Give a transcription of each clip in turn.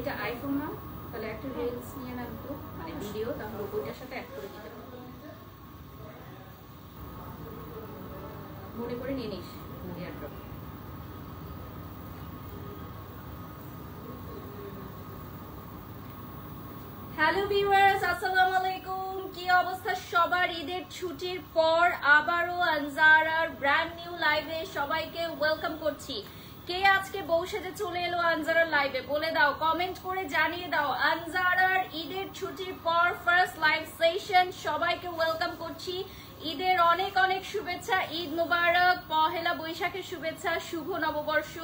এটা আইফোন না, তাহলে একটা রিলস নিয়ে নেন তো, মানে ভিডিও, তাহলে বইটার সাথে অ্যাড করে দিতে মনে করে নিয়ে নিস এয়ারড্রপ। হ্যালো ভিউয়ার্স, আসসালামু আলাইকুম। কি অবস্থা সবার? ঈদের ছুটির পর আবারও আনজারার ব্র্যান্ড নিউ লাইভে সবাইকে ওয়েলকাম করছি। কে আজকে বউ সেজে চলে এলো আনজারার লাইভে বলে দাও, কমেন্ট করে জানিয়ে দাও। আনজারার ঈদের ছুটির পর ফার্স্ট লাইভ সেশন, সবাইকে ওয়েলকাম করছি। ঈদের অনেক অনেক শুভেচ্ছা, ঈদ মুবারক, পহেলা বৈশাখের শুভেচ্ছা, শুভ নববর্ষ।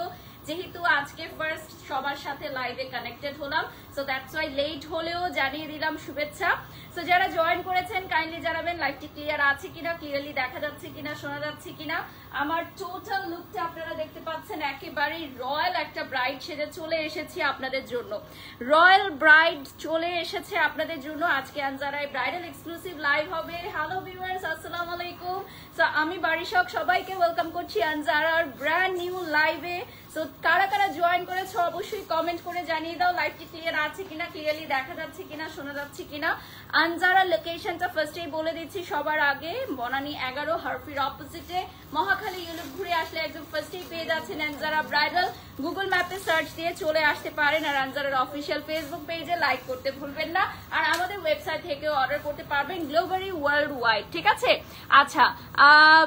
যেহেতু আজকে ফার্স্ট সবার সাথে লাইভে কানেক্টেড হলাম, সো দ্যাটস ওয়াই লেট হলেও জানিয়ে দিলাম শুভেচ্ছা। সো যারা জয়েন করেছেন কাইন্ডলি জানাবেন লাইভটি ক্লিয়ার আছে কিনা, ক্লিয়ারলি দেখা যাচ্ছে কিনা, শোনা যাচ্ছে কিনা। আমার টোটাল লুকটা আপনারা দেখতে পাচ্ছেন, একেবারেই রয়্যাল একটা ব্রাইড সেজে চলে এসেছি আপনাদের জন্য। রয়্যাল ব্রাইড চলে এসেছে আপনাদের জন্য। আজকে আনজারায় ব্রাইডাল এক্সক্লুসিভ লাইভ হবে। হ্যালো ভিউয়ার্স, আসসালামু আলাইকুম। সো আমি বারিশক সবাইকে ওয়েলকাম করছি আনজারার ব্র্যান্ড নিউ লাইভে। সো কারা কারা জয়েন করেছো অবশ্যই কমেন্ট করে জানিয়ে দাও লাইভটি ক্লিয়ার আছে কিনা, ক্লিয়ারলি দেখা যাচ্ছে কিনা, শোনা যাচ্ছে কিনা। আনজারা লোকেশনটা ফার্স্টেই বলে দিচ্ছি সবার আগে, বনানী 11 হারফির অপোজিটে, মহাখালী ইউনিট ঘুরে আসলে একদম ফার্স্টেই পেয়ে যাচ্ছেন আনজারা ব্রাইডাল। গুগল ম্যাপে সার্চ দিয়ে চলে আসতে পারেন, আর আনজারার অফিসিয়াল ফেসবুক পেজে লাইক করতে ভুলবেন না। আর আমাদের ওয়েবসাইট থেকে অর্ডার করতে পারবেন গ্লোবালি ওয়ার্ল্ড ওয়াইড, ঠিক আছে? আচ্ছা,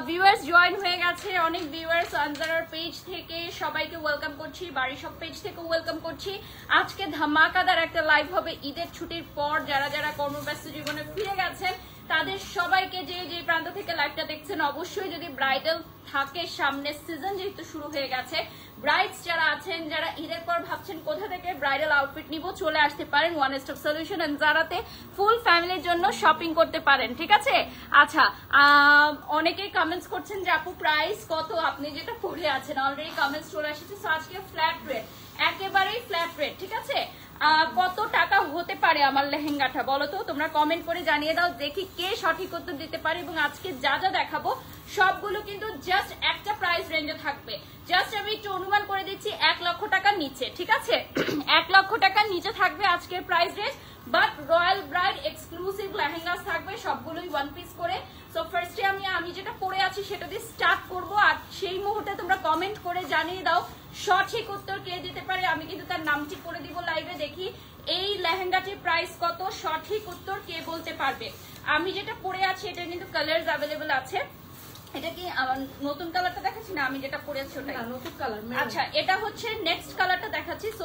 ভিউয়ার্স জয়েন হয়ে গেছে অনেক ভিউয়ার্স। আনজারার পেজ থেকে সবাইকে ওয়েলকাম করছি, বারিশক পেজ থেকে ওয়েলকাম করছি। আজকে ধামাকাদার একটা লাইভ হবে ঈদের ছুটির পর। যারা যারা কর্মব্যস্ত জীবনে ফিরে গেছেন তাদের সবাইকে, যে যে প্রান্ত থেকে লাইভটা দেখছেন, অবশ্যই যদি ব্রাইডাল থাকে সামনে, সিজন যেহেতু শুরু হয়ে গেছে, ব্রাইডস যারা আছেন, যারা ঈদের পর ভাবছেন কোথা থেকে ব্রাইডাল আউটফিট নিব, চলে আসতে পারেন ওয়ান স্টপ সলিউশন আনজারাতে। ফুল ফ্যামিলির জন্য শপিং করতে পারেন, ঠিক আছে? আচ্ছা, অনেকেই কমেন্টস করছেন যে আপু প্রাইস কত, আপনি যেটা পড়ে আছেন অলরেডি কমেন্টস চলে এসেছে। সো আজকে ফ্ল্যাট রেট, একেবারেই ফ্ল্যাট রেট, ঠিক আছে? কত টাকা হতে পারে আমার লেহেঙ্গাটা বলো তো, তোমরা কমেন্ট করে জানিয়ে দাও, দেখি কে সঠিক উত্তর দিতে পারে। এবং আজকে যা যা দেখাবো সবগুলো কিন্তু জাস্ট একটা প্রাইস রেঞ্জে থাকবে। জাস্ট আমি একটু অনুমান করে দিচ্ছি 1 লক্ষ টাকার নিচে, ঠিক আছে? 1 লক্ষ টাকার নিচে থাকবে আজকের price range, but royal bride exclusive lehenga থাকবে সবগুলোই ওয়ান পিস করে। সো ফার্স্টে আমি যেটা পরে আছি সেটা দিয়ে স্টার্ট করবো, আর সেই মুহূর্তে তোমরা কমেন্ট করে জানিয়ে দাও সঠিক উত্তর কে দিতে পারে। আমি কিন্তু তার নামটি করে দিব লাইভে, দেখি এই লেহেঙ্গাটির প্রাইস কত, সঠিক উত্তর কে বলতে পারবে। আমি যেটা পরে আছি এটা কিন্তু কালারস অ্যাভেলেবল আছে। এটা কি আমার নতুন কালারটা দেখাচ্ছি না, আমি যেটা পরে আছি ওটাই নতুন কালার। আচ্ছা, এটা হচ্ছে নেক্সট কালারটা দেখাচ্ছি। সো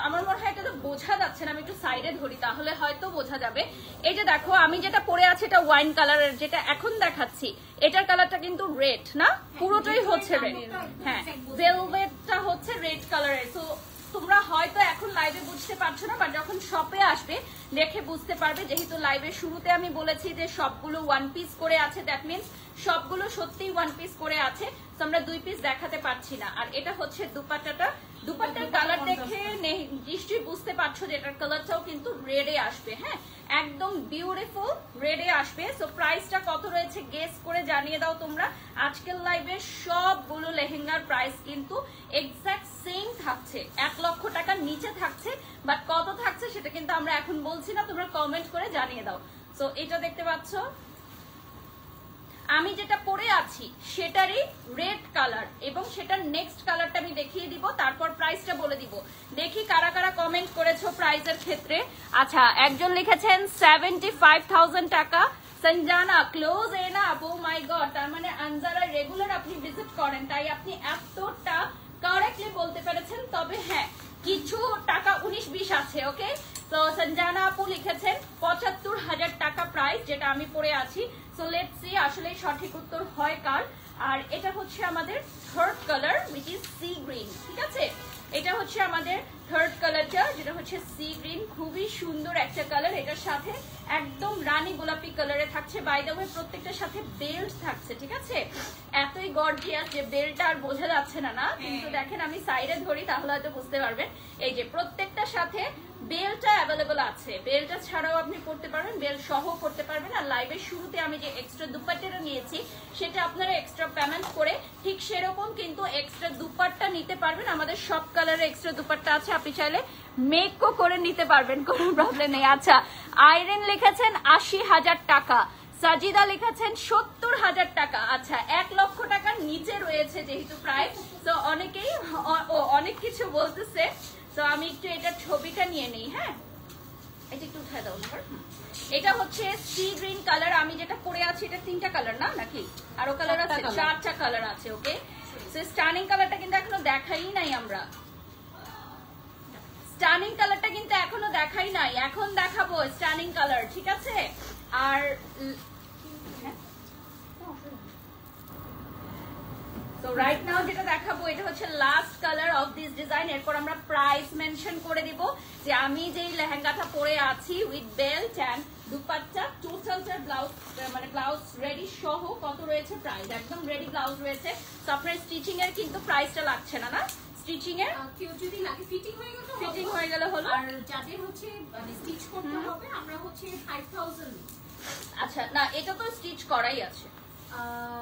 আমার মনে হয় এটা তো বোঝা যাচ্ছে না, আমি একটু সাইডে ধরি তাহলে হয়তো বোঝা যাবে। এই যে দেখো আমি যেটা পরে আছি এটা ওয়াইন কালারের, যেটা এখন দেখাচ্ছি এটার কালারটা কিন্তু রেড না, পুরোটাই হচ্ছে রেড। হ্যাঁ, ভেলভেটটা হচ্ছে রেড কালারের। সো তোমরা হয়তো এখন লাইভে বুঝতে পারছো না, বাট যখন শপে আসবে দেখে বুঝতে পারবে। যেহেতু লাইভের শুরুতে আমি বলেছি যে সবগুলো ওয়ান পিস করে আছে, দ্যাট মিনস সবগুলো সত্যিই ওয়ান পিস করে আছে। তো আমরা 2 পিস দেখাতে পারছি না। আর এটা হচ্ছে দুপাট্টাটা, দুপাট্টার কালার দেখে নিশ্চয়ই বুঝতে পারছো যে এটার কালারটাও কিন্তু রেডে আসবে। হ্যাঁ, একদম বিউটিফুল রেডে আসবে। সো প্রাইসটা কত রয়েছে গেস করে জানিয়ে দাও তোমরা। আজকের লাইভে সবগুলো লেহেঙ্গার প্রাইস কিন্তু এক্সাক্ট সেম থাকছে, 1 লক্ষ টাকার নিচে থাকছে, বাট কত থাকছে সেটা কিন্তু আমরা এখন বলছি না, তোমরা কমেন্ট করে জানিয়ে দাও। সো এটা দেখতে পাচ্ছ আমি যেটা পরে আছি সেটারই রেড কালার, এবং সেটার নেক্সট কালারটা আমি দেখিয়ে দিব, তারপর প্রাইসটা বলে দিব। দেখি কারা কারা কমেন্ট করেছো প্রাইসের ক্ষেত্রে। আচ্ছা, একজন লিখেছেন 75,000 টাকা। সঞ্জানা ক্লোজ এ না, ও মাই গড, তার মানে আনজারা রেগুলার আপনি ভিজিট করেন, তাই আপনি এতটা কারেক্টলি বলতে পেরেছেন। তবে হ্যাঁ, কিছু টাকা 19-20 আছে। ওকে, তো সঞ্জানা আপু লিখেছেন 75,000 টাকা প্রাইস, যেটা আমি পরে আছি। সো লেটস সি আসলে সঠিক উত্তর হয় কার। আর এটা হচ্ছে আমাদের third colour, which is sea green, ঠিক আছে? এটা হচ্ছে আমাদের থার্ড কালারটা, যেটা হচ্ছে সি গ্রিন, খুবই সুন্দর একটা কালার। এটার সাথে একদম রানী গোলাপি কালারে থাকছে। বাই দ্য ওয়ে প্রত্যেকটার সাথে বেল্ট থাকছে, ঠিক আছে? এতই গর্জিয়াস যে বেল্টটা আর বোঝা যাচ্ছে না, কিন্তু দেখেন আমি সাইডে ধরি তাহলে হয়তো বুঝতে পারবেন। এই যে প্রত্যেকটার সাথে বেলটা অ্যাভেলেবল আছে, বেলটা ছাড়াও আপনি করতে পারবেন, বেল সহ করতে পারবেন। আর লাইভের শুরুতে আমি যে এক্সট্রা দুপাট্টাটা নিয়েছি সেটা আপনারা এক্সট্রা পেমেন্ট করে ঠিক সেরকম কিন্তু এক্সট্রা দুপাট্টা নিতে পারবেন। আমাদের সব কালারের এক্সট্রা দুপাট্টা আছে, আপনি চাইলে মেকও করে নিতে পারবেন, কোনো প্রবলেম নেই। আচ্ছা, আইরিন লিখেছেন 80,000 টাকা, সাজিদা লিখেছেন 70,000 টাকা। আচ্ছা, 1 লক্ষ টাকার নিচে রয়েছে যেহেতু প্রাইস, তো অনেকেই অনেক কিছু বলতেছে। তো আমি একটু এটার ছবিটা নিয়ে নেই। হ্যাঁ, এটা একটু উঠায় দাও। এটা হচ্ছে সি গ্রিন কালার, আমি যেটা পরে আছি এটা 3টা কালার না, নাকি আরো কালার আছে? 4টা কালার আছে। ওকে, সো স্টানিং কালারটা কিন্তু এখনো দেখাই নাই আমরা, স্টানিং কালারটা কিন্তু এখনো দেখাই নাই, এখন দেখাবো স্টানিং কালার, ঠিক আছে? আর তো রাইট নাও যেটা দেখাবো এটা হচ্ছে last colour of this design. এরপর আমরা প্রাইস মেনশন করে দিব যে আমি যেই লেহেঙ্গাটা পরে আছি উইথ বেল্ট এন্ড দুপাট্টা টোটালটা ব্লাউজ, মানে ব্লাউজ রেডি সহ কত রয়েছে প্রাইস, একদম রেডি ব্লাউজ রয়েছে। তো আপনার স্টিচিং এর কিন্তু প্রাইসটা লাগছে না, না স্টিচিং এর কেউ যদি লাগে ফিটিং হয়ে গেল হলো, আর যাদের হচ্ছে মানে স্টিচ করতে হবে আমরা হচ্ছে 5000। আচ্ছা, না এটা তো স্টিচ করাই আছে,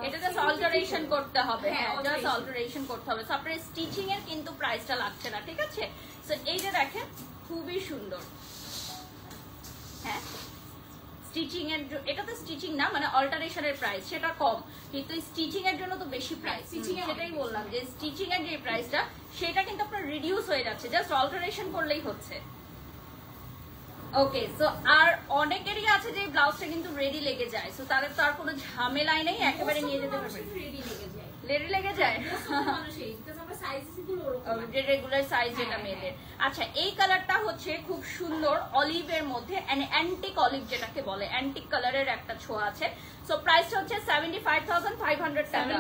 এটা জাস্ট অল্টারেশন করতে হবে। হ্যাঁ, জাস্ট অল্টারেশন করতে হবে। সো আপনার স্টিচিং এর কিন্তু প্রাইসটা লাগছে না, ঠিক আছে? সো এই যে দেখেন খুবই সুন্দর। হ্যাঁ, স্টিচিং এর এটা তো স্টিচিং না, মানে অল্টারেশনের প্রাইস সেটা কম, কিন্তু স্টিচিং এর জন্য তো বেশি প্রাইস। সেটাই বললাম যে স্টিচিং এর যে প্রাইসটা সেটা কিন্তু আপনার রিডিউস হয়ে যাচ্ছে, জাস্ট অল্টারেশন করলেই হচ্ছে। ওকে, সো আর অনেকেরই আছে যে ব্লাউজটা কিন্তু রেডি লেগে যায়, সো তাদের তো আর কোনো ঝামেলাই নেই, একেবারে নিয়ে যেতে পারবে। রেডি লেগে যায় রেগুলার সাইজ যেটা মেয়েদের। আচ্ছা, এই কালারটা হচ্ছে খুব সুন্দর অলিভের মধ্যে, অ্যান্টিক অলিভ যেটাকে বলে, অ্যান্টিক কালারের একটা ছোঁয়া আছে। সো প্রাইসটা হচ্ছে 75,500 টাকা।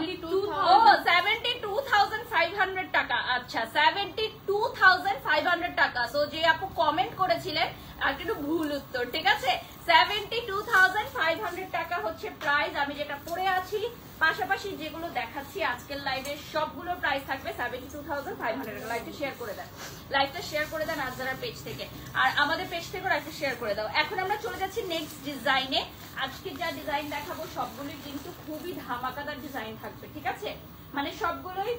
72,500 টাকা। আচ্ছা, 72,500 টাকা। সো যে আপু কমেন্ট করেছিলেন আর একটু ভুল উত্তর, ঠিক আছে? 72,500 টাকা হচ্ছে প্রাইস। আমি যেটা পরে আছি পাশাপাশি যেগুলো দেখাচ্ছি আজকের লাইভে সবগুলো প্রাইস থাকবে 72,500 টাকা। লাইভটা শেয়ার করে দেন, লাইভটা শেয়ার করে দেন আজরার পেজ থেকে, আর আমাদের পেজ থেকেও লাইভটা শেয়ার করে দাও। এখন আমরা চলে যাচ্ছি নেক্সট ডিজাইনে। আজকে যা ডিজাইন দেখাবো সবগুলোই কিন্তু খুবই ধামাকাদার ডিজাইন থাকবে, ঠিক আছে? মানে সবগুলোই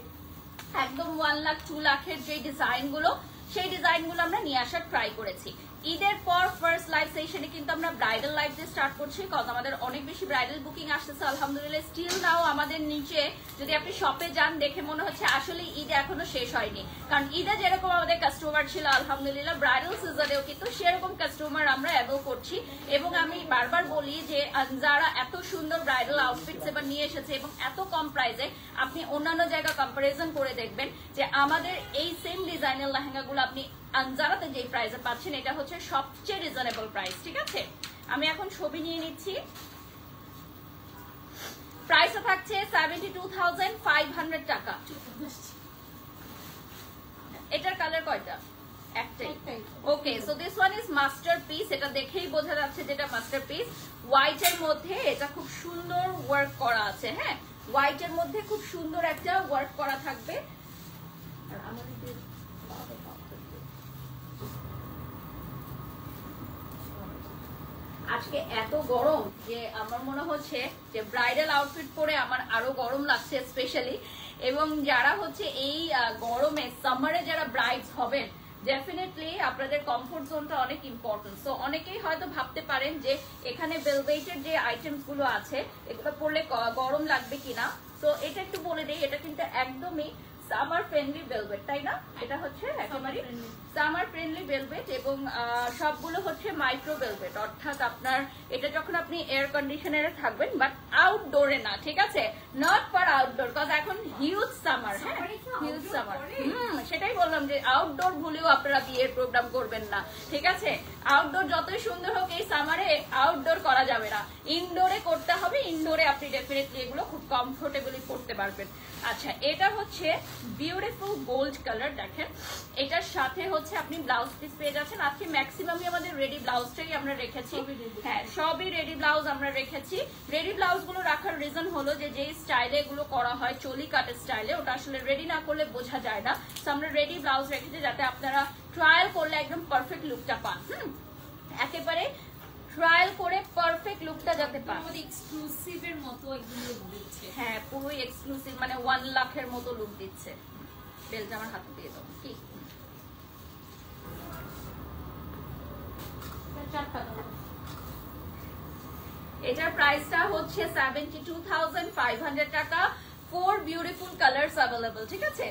একদম 1 লাখ 2 লাখের যে ডিজাইন গুলো, সেই ডিজাইন গুলো আমরা নিয়ে আসার ট্রাই করেছি। ঈদের পর ফার্স্ট লাইভ সেশনে কিন্তু আমরা ব্রাইডাল লাইভ দিয়ে স্টার্ট করছি, কারণ আমাদের অনেক বেশি ব্রাইডাল বুকিং আসতেছে আলহামদুলিল্লাহ। স্টিল নাও আমাদের নিচে যদি আপনি শপে যান দেখে মনে হচ্ছে আসলে ঈদ এখনো শেষ হয়নি, কারণ ঈদে যেরকম আমাদের কাস্টমার ছিল আলহামদুলিল্লাহ ব্রাইডাল সিজনেও কিন্তু সেরকম কাস্টমার আমরা অ্যাভেল করছি। এবং আমি বারবার বলি যে যারা এত সুন্দর ব্রাইডাল আউটফিটস এবার নিয়ে এসেছে এবং এত কম প্রাইসে, আপনি অন্যান্য জায়গা কম্পারিজন করে দেখবেন যে আমাদের এই সেম ডিজাইনের লেহেঙ্গাগুলো আপনি আনজারাতে যে প্রাইসে পাচ্ছেন এটা হচ্ছে সবচেয়ে রিজনেবল প্রাইস, ঠিক আছে? আমি এখন ছবি নিয়ে নিচ্ছি। প্রাইসটা থাকছে 72,500 টাকা। এটার কালার কয়টা? একটাই। Okay, so this one is masterpiece. এটা দেখেই বোঝা যাচ্ছে যেটা মাস্টারপিস। হোয়াইট এর মধ্যে এটা খুব সুন্দর ওয়ার্ক করা আছে। হ্যাঁ, হোয়াইট এর মধ্যে খুব সুন্দর একটা ওয়ার্ক করা থাকবে। আর আমাদের আজকে এত গরম যে আমার মনে হচ্ছে যে ব্রাইডাল আউটফিট পরে আমার আরো গরম লাগছে স্পেশালি। এবং যারা হচ্ছে এই গরমে সামারে যারা ব্রাইডস হবেন ডেফিনেটলি আপনাদের কমফোর্ট জোনটা অনেক ইম্পর্টেন্ট। সো অনেকেই হয়তো ভাবতে পারেন যে এখানে ভেলভেটের যে আইটেমস গুলো আছে এগুলো পরলে গরম লাগবে কিনা। তো এটা একটু বলে দেই, এটা কিন্তু একদমই সামার ফ্রেন্ডলি ভেলভেট, তাই না? এটা হচ্ছে একেবারে সামার ফ্রেন্ডলি ভেলভেট এবং সবগুলো হচ্ছে মাইক্রো ভেলভেট, অর্থাৎ আপনার এটা যখন আপনি এয়ার কন্ডিশনারে থাকবেন, বাট আউটডোরে না, ঠিক আছে? নট ফর আউটডোর, কজ এখন হিউজ সামার। হ্যাঁ, হিউজ সামার। সেটাই বললাম যে আউটডোর ভুলেও আপনারা বিয়ের প্রোগ্রাম করবেন না, ঠিক আছে? আউটডোর যতই সুন্দর হোক এই সামারে আউটডোর করা যাবে না, ইনডোরে করতে হবে। ইনডোরে আপনি ডেফিনেটলি এগুলো খুব কমফোর্টেবলি করতে পারবেন। আচ্ছা, এটা হচ্ছে বিউটিফুল গোল্ড কালার। দেখেন এটার সাথে হচ্ছে আপনি ব্লাউজ পিস পেয়ে যাচ্ছেন। আজকে ম্যাক্সিমামই আমাদের রেডি ব্লাউজটাই আমরা রেখেছি। হ্যাঁ, সবই রেডি ব্লাউজ আমরা রেখেছি। রেডি ব্লাউজ গুলো রাখার রিজন হলো যে যেই স্টাইলে এগুলো করা হয় চলি কাটের স্টাইলে, ওটা আসলে রেডি না করলে বোঝা যায় না। তো আমরা রেডি ব্লাউজ রেখেছি যাতে আপনারা ট্রায়াল করলে একদম পারফেক্ট লুকটা পান। একেবারে ট্রায়াল করে পারফেক্ট লুকটা যাতে পান। এক্সক্লুসিভের মতো একদম লুক দিচ্ছে। হ্যাঁ, পুরোই এক্সক্লুসিভ, মানে 1 লাখের মতো লুক দিচ্ছে। বেলটা আমার হাতে দিয়ে দাও। কি এটার প্রাইসটা হচ্ছে 72,500 টাকা। 4 বিউটিফুল কালারস अवेलेबल, ঠিক আছে।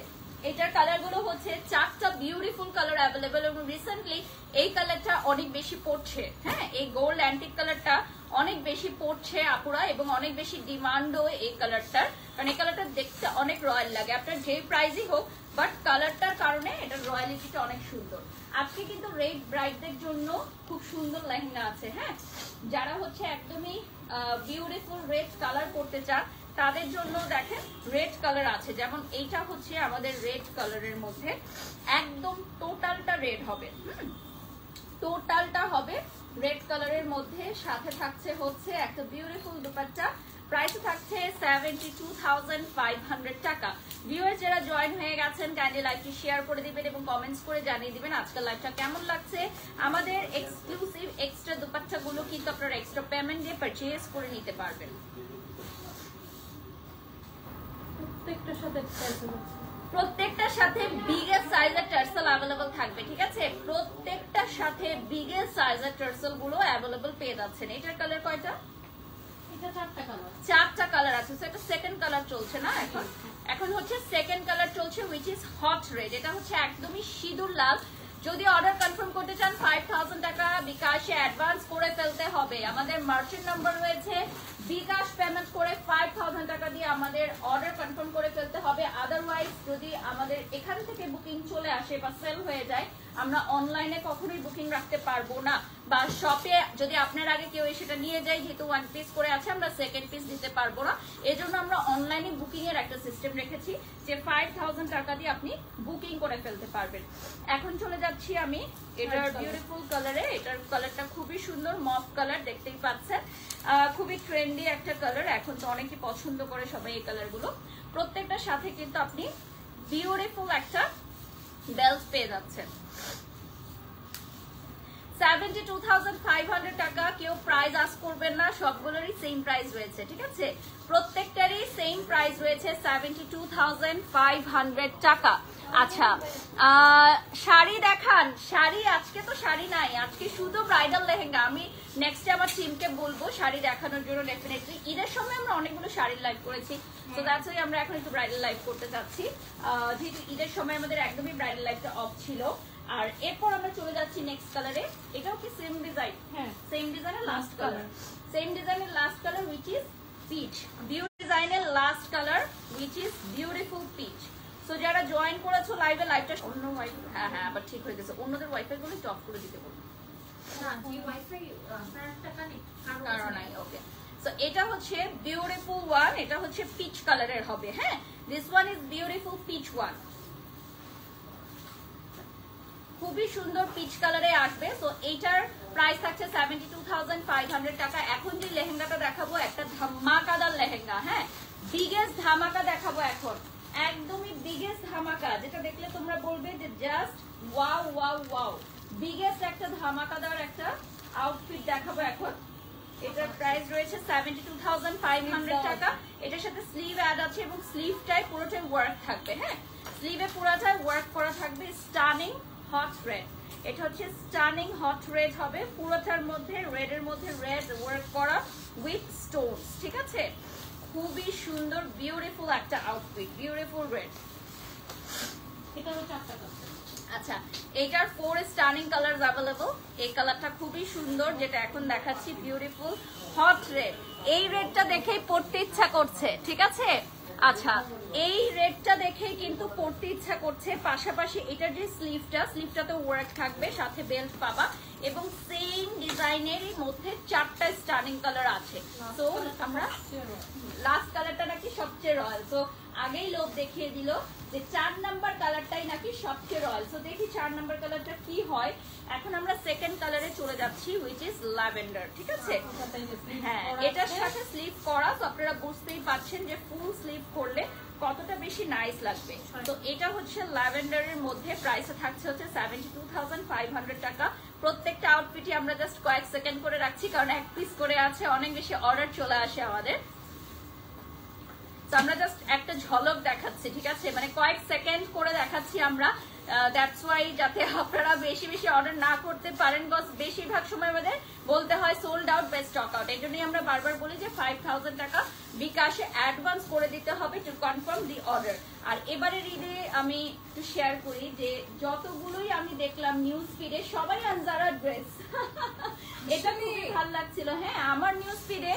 এটার কালার গুলো হচ্ছে 4টা বিউটিফুল কালার अवेलेबल এবং রিসেন্টলি এই কালারটা অনেক বেশি পড়ছে। হ্যাঁ, এই গোল্ড অ্যান্টিক কালারটা অনেক বেশি পড়ছে আপুরা এবং অনেক বেশি ডিমান্ডও এই কালারটার, কারণ এই কালারটা দেখতে অনেক রয়্যাল লাগে আপনার যে প্রাইসই হোক, বাট কালারটার কারণে এটার রয়্যালিটিটা অনেক সুন্দর। আজকে কিন্তু রেড ব্রাইডদের জন্য খুব সুন্দর লেহেঙ্গা আছে। হ্যাঁ, যারা হচ্ছে একদমই বিউটিফুল রেড কালার করতে চান তাদের জন্য দেখেন রেড কালার আছে, যেমন এইটা হচ্ছে আমাদের রেড কালারের মধ্যে একদম টোটালটা রেড হবে। টোটালটা হবে রেড কালারের মধ্যে, সাথে থাকছে হচ্ছে একটা বিউটিফুল দুপাট্টা। প্রাইস থাকছে 72,500 টাকা। ভিউয়ার যারা জয়েন হয়ে গেছেন কাইন্ডলি লাইভটি শেয়ার করে দিবেন এবং কমেন্টস করে জানিয়ে দিবেন আজকের লাইভটা কেমন লাগছে। আমাদের এক্সক্লুসিভ এক্সট্রা দুপাট্টাগুলো কিন্তু আপনারা এক্সট্রা পেমেন্ট দিয়ে পারচেজ করে নিতে পারবেন। প্রত্যেকটার সাথে বিগেস্ট সাইজের টার্সেল अवेलेबल থাকবে, ঠিক আছে। প্রত্যেকটার সাথে বিগেস্ট সাইজের টার্সেল গুলো अवेलेबल পেয়ে যাচ্ছেন। এটার কালার কয়টা? এটা চারটা কালার আছে। এটা সেকেন্ড কালার চলছে না এখন, এখন হচ্ছে সেকেন্ড কালার চলছে which is hot red। এটা হচ্ছে একদমই সিঁদুর লাল। যদি অর্ডার কনফার্ম করতে চান 5000 টাকা বিকাশে অ্যাডভান্স করে ফেলতে হবে। আমাদের মার্চেন্ট নাম্বার রয়েছে, বিকাশ পেমেন্ট করে 5000 টাকা দিয়ে আমাদের অর্ডার কনফার্ম করে ফেলতে হবে। আদারওয়াইজ যদি আমাদের এখান থেকে বুকিং চলে আসে বা সেল হয়ে যায়, আমরা অনলাইনে কখনোই বুকিং রাখতে পারবো না, বা শপে যদি আপনার আগে কেউ সেটা নিয়ে যায়, যেহেতু 1 পিস করে আছে আমরা সেকেন্ড পিস দিতে পারবো না। এজন্য আমরা অনলাইনে বুকিং এর একটা সিস্টেম রেখেছি যে 5000 টাকা দিয়ে আপনি বুকিং করে ফেলতে পারবেন। এখন চলে যাচ্ছি আমি এটার বিউটিফুল কালারে। এটার কালারটা খুবই সুন্দর, মফ কালার, দেখতেই পাচ্ছেন খুবই ট্রেন্ডি একটা কালার। এখন তো অনেকেই পছন্দ করে সবাই এই কালার গুলো। প্রত্যেকটার সাথে কিন্তু আপনি বিউটিফুল একটা বেল্ট পেয়ে যাচ্ছেন। 72,500 টাকা। কেউ প্রাইস আস করবেন না, সবগুলোরই সেম প্রাইস রয়েছে, ঠিক আছে। প্রত্যেকটারই সেম প্রাইস রয়েছে 72,500 টাকা। আচ্ছা, শাড়ি দেখান। শাড়ি আজকে তো শাড়ি নাই, আজকে শুধু ব্রাইডাল লেহেঙ্গা। আমি নেক্সট আমার টিমকে বলবো শাড়ি দেখানোর জন্য। ডেফিনেটলি ঈদের সময় আমরা অনেকগুলো শাড়ির লাইভ করেছি, তো দ্যাটস ওয়াই আমরা এখন একটু ব্রাইডাল লাইভ করতে চাচ্ছি, যেহেতু ঈদের সময় আমাদের একদমই ব্রাইডাল লাইভটা অফ ছিল। আর এরপর আমরা চলে যাচ্ছি নেক্সট কালারে। এটাও কি সেম ডিজাইন? হ্যাঁ, সেম ডিজাইনের লাস্ট কালার, সেম ডিজাইনের last colour which is peach। Beauty ডিজাইনের last colour which is beautiful peach। So যারা জয়েন করেছো লাইভে, লাইভটা অন্য ওয়াইফাই, হ্যাঁ হ্যাঁ আবার ঠিক হয়ে গেছে, অন্যদের ওয়াইফাই গুলো অফ করে দিতে বলুন। না, কি ওয়াইফাই টাকা নেই, কারণ নাই। ওকে, সো এটা হচ্ছে বিউটিফুল ওয়ান, এটা হচ্ছে পিচ কালারের হবে। হ্যাঁ, this one is beautiful peach one, খুবই সুন্দর পিচ কালারে আসবে। তো এইটার প্রাইস থাকছে 72,500 টাকা। এখন যে লেহেঙ্গাটা দেখাবো একটা ধামাকাদার লেহেঙ্গা। হ্যাঁ, বিগেস্ট ধামাকা দেখাবো এখন, একদমই বিগেস্ট ধামাকা, যেটা দেখলে তোমরা বলবে যে just wow wow wow. Biggest একটা ধামাকাদার একটা আউটফিট দেখাবো এখন। এটার প্রাইস রয়েছে 72,500 টাকা। এটার সাথে স্লিভ অ্যাড আছে এবং স্লিভটাই পুরোটাই ওয়ার্ক থাকবে। হ্যাঁ, স্লিভে পুরোটাই ওয়ার্ক করা থাকবে। স্টানিং হট রেড, এটা হচ্ছে স্টানিং হট রেড হবে, পুরোটার মধ্যে রেডের মধ্যে রেড ওয়ার্ক করা উইথ স্টোনস, ঠিক আছে। খুবই সুন্দর বিউটিফুল একটা আউটফিট, বিউটিফুল রেড। এটা হচ্ছে একটা কালার। আচ্ছা, এইটার 4 স্টানিং কালারস अवेलेबल। এই কালারটা খুবই সুন্দর, যেটা এখন দেখাচ্ছি, বিউটিফুল হট রেড। এই রেডটা দেখেই পড়তে ইচ্ছা করছে, ঠিক আছে। আচ্ছা, এই রেডটা দেখেই কিন্তু পড়তে ইচ্ছা করছে। পাশাপাশি এটার যে স্লিভটাতে ওয়ার্ক থাকবে, সাথে বেল্ট পাবা এবং সেম ডিজাইনেরই মধ্যে 4টা স্টানিং কালার আছে। তো আমরা লাস্ট কালারটা নাকি সবচেয়ে রয়্যাল, তো আগেই লোক দেখিয়ে দিল যে 4 নাম্বার কালারটাই নাকি সবচেয়ে রয়্যাল। তো দেখি 4 নাম্বার কালারটা কি হয়। এখন আমরা সেকেন্ড কালারে চলে যাচ্ছি which is ল্যাভেন্ডার, ঠিক আছে। হ্যাঁ, এটার সাথে স্লিভ করা, তো আপনারা বুঝতেই পাচ্ছেন যে ফুল স্লিভ করলে কতটা বেশি নাইস লাগবে। তো এটা হচ্ছে ল্যাভেন্ডারের মধ্যে, প্রাইসে থাকছে হচ্ছে 72,500 টাকা। প্রত্যেকটা আউটফিটই আমরা জাস্ট কয়েক সেকেন্ড করে রাখছি, কারণ 1 পিস করে আছে, অনেক বেশি অর্ডার চলে আসে আমাদের। তো আমরা জাস্ট একটা ঝলক দেখাচ্ছি, ঠিক আছে, মানে কয়েক সেকেন্ড করে দেখাচ্ছি আমরা দ্যাটস ওয়াই যাতে আপনারা বেশি বেশি অর্ডার না করতে পারেন, বিকজ বেশিরভাগ সময় আমাদের বলতে হয় সোল্ড আউট বা স্টক আউট। এই জন্যই আমরা বারবার বলি যে 5000 টাকা বিকাশে অ্যাডভান্স করে দিতে হবে টু কনফার্ম দি অর্ডার। আর এবারের ঈদে আমি একটু শেয়ার করি যে যতগুলোই আমি দেখলাম নিউজ ফিডে সবাই আনজারা ড্রেস এটা খুবই ভালো লাগছিল। হ্যাঁ, আমার নিউজ ফিডে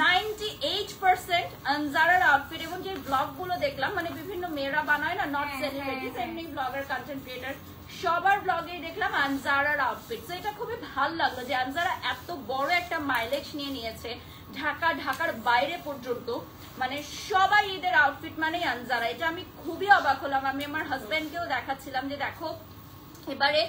98% আনজারার আউটফিট, এবং যে ব্লগ গুলো দেখলাম মানে বিভিন্ন মেয়েরা বানায় না, নট সেলিব্রিটিস, এমনি ব্লগার কন্টেন্ট ক্রিয়েটার, সবার ব্লগে দেখলাম আনজারার আউটফিট। তো এটা খুবই ভালো লাগলো যে আনজারা এত বড় একটা মাইলেজ নিয়ে নিয়েছে ঢাকার বাইরে পর্যন্ত, মানে সবাই ঈদের আউটফিট মানেই আনজারা। এটা আমি খুবই অবাক হলাম। আমি আমার হাজবেন্ডকেও দেখাচ্ছিলাম যে দেখো এবারে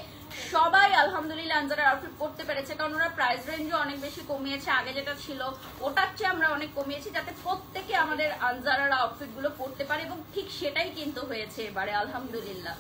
সবাই আলহামদুলিল্লাহ আনজারার আউটফিট পরতে পেরেছে, কারণ ওরা প্রাইস রেঞ্জও অনেক বেশি কমিয়েছে। আগে যেটা ছিল ওটার চেয়ে আমরা অনেক কমিয়েছি, যাতে প্রত্যেকে আমাদের আনজারার আউটফিট গুলো পরতে পারে, এবং ঠিক সেটাই কিন্তু হয়েছে এবারে আলহামদুলিল্লাহ।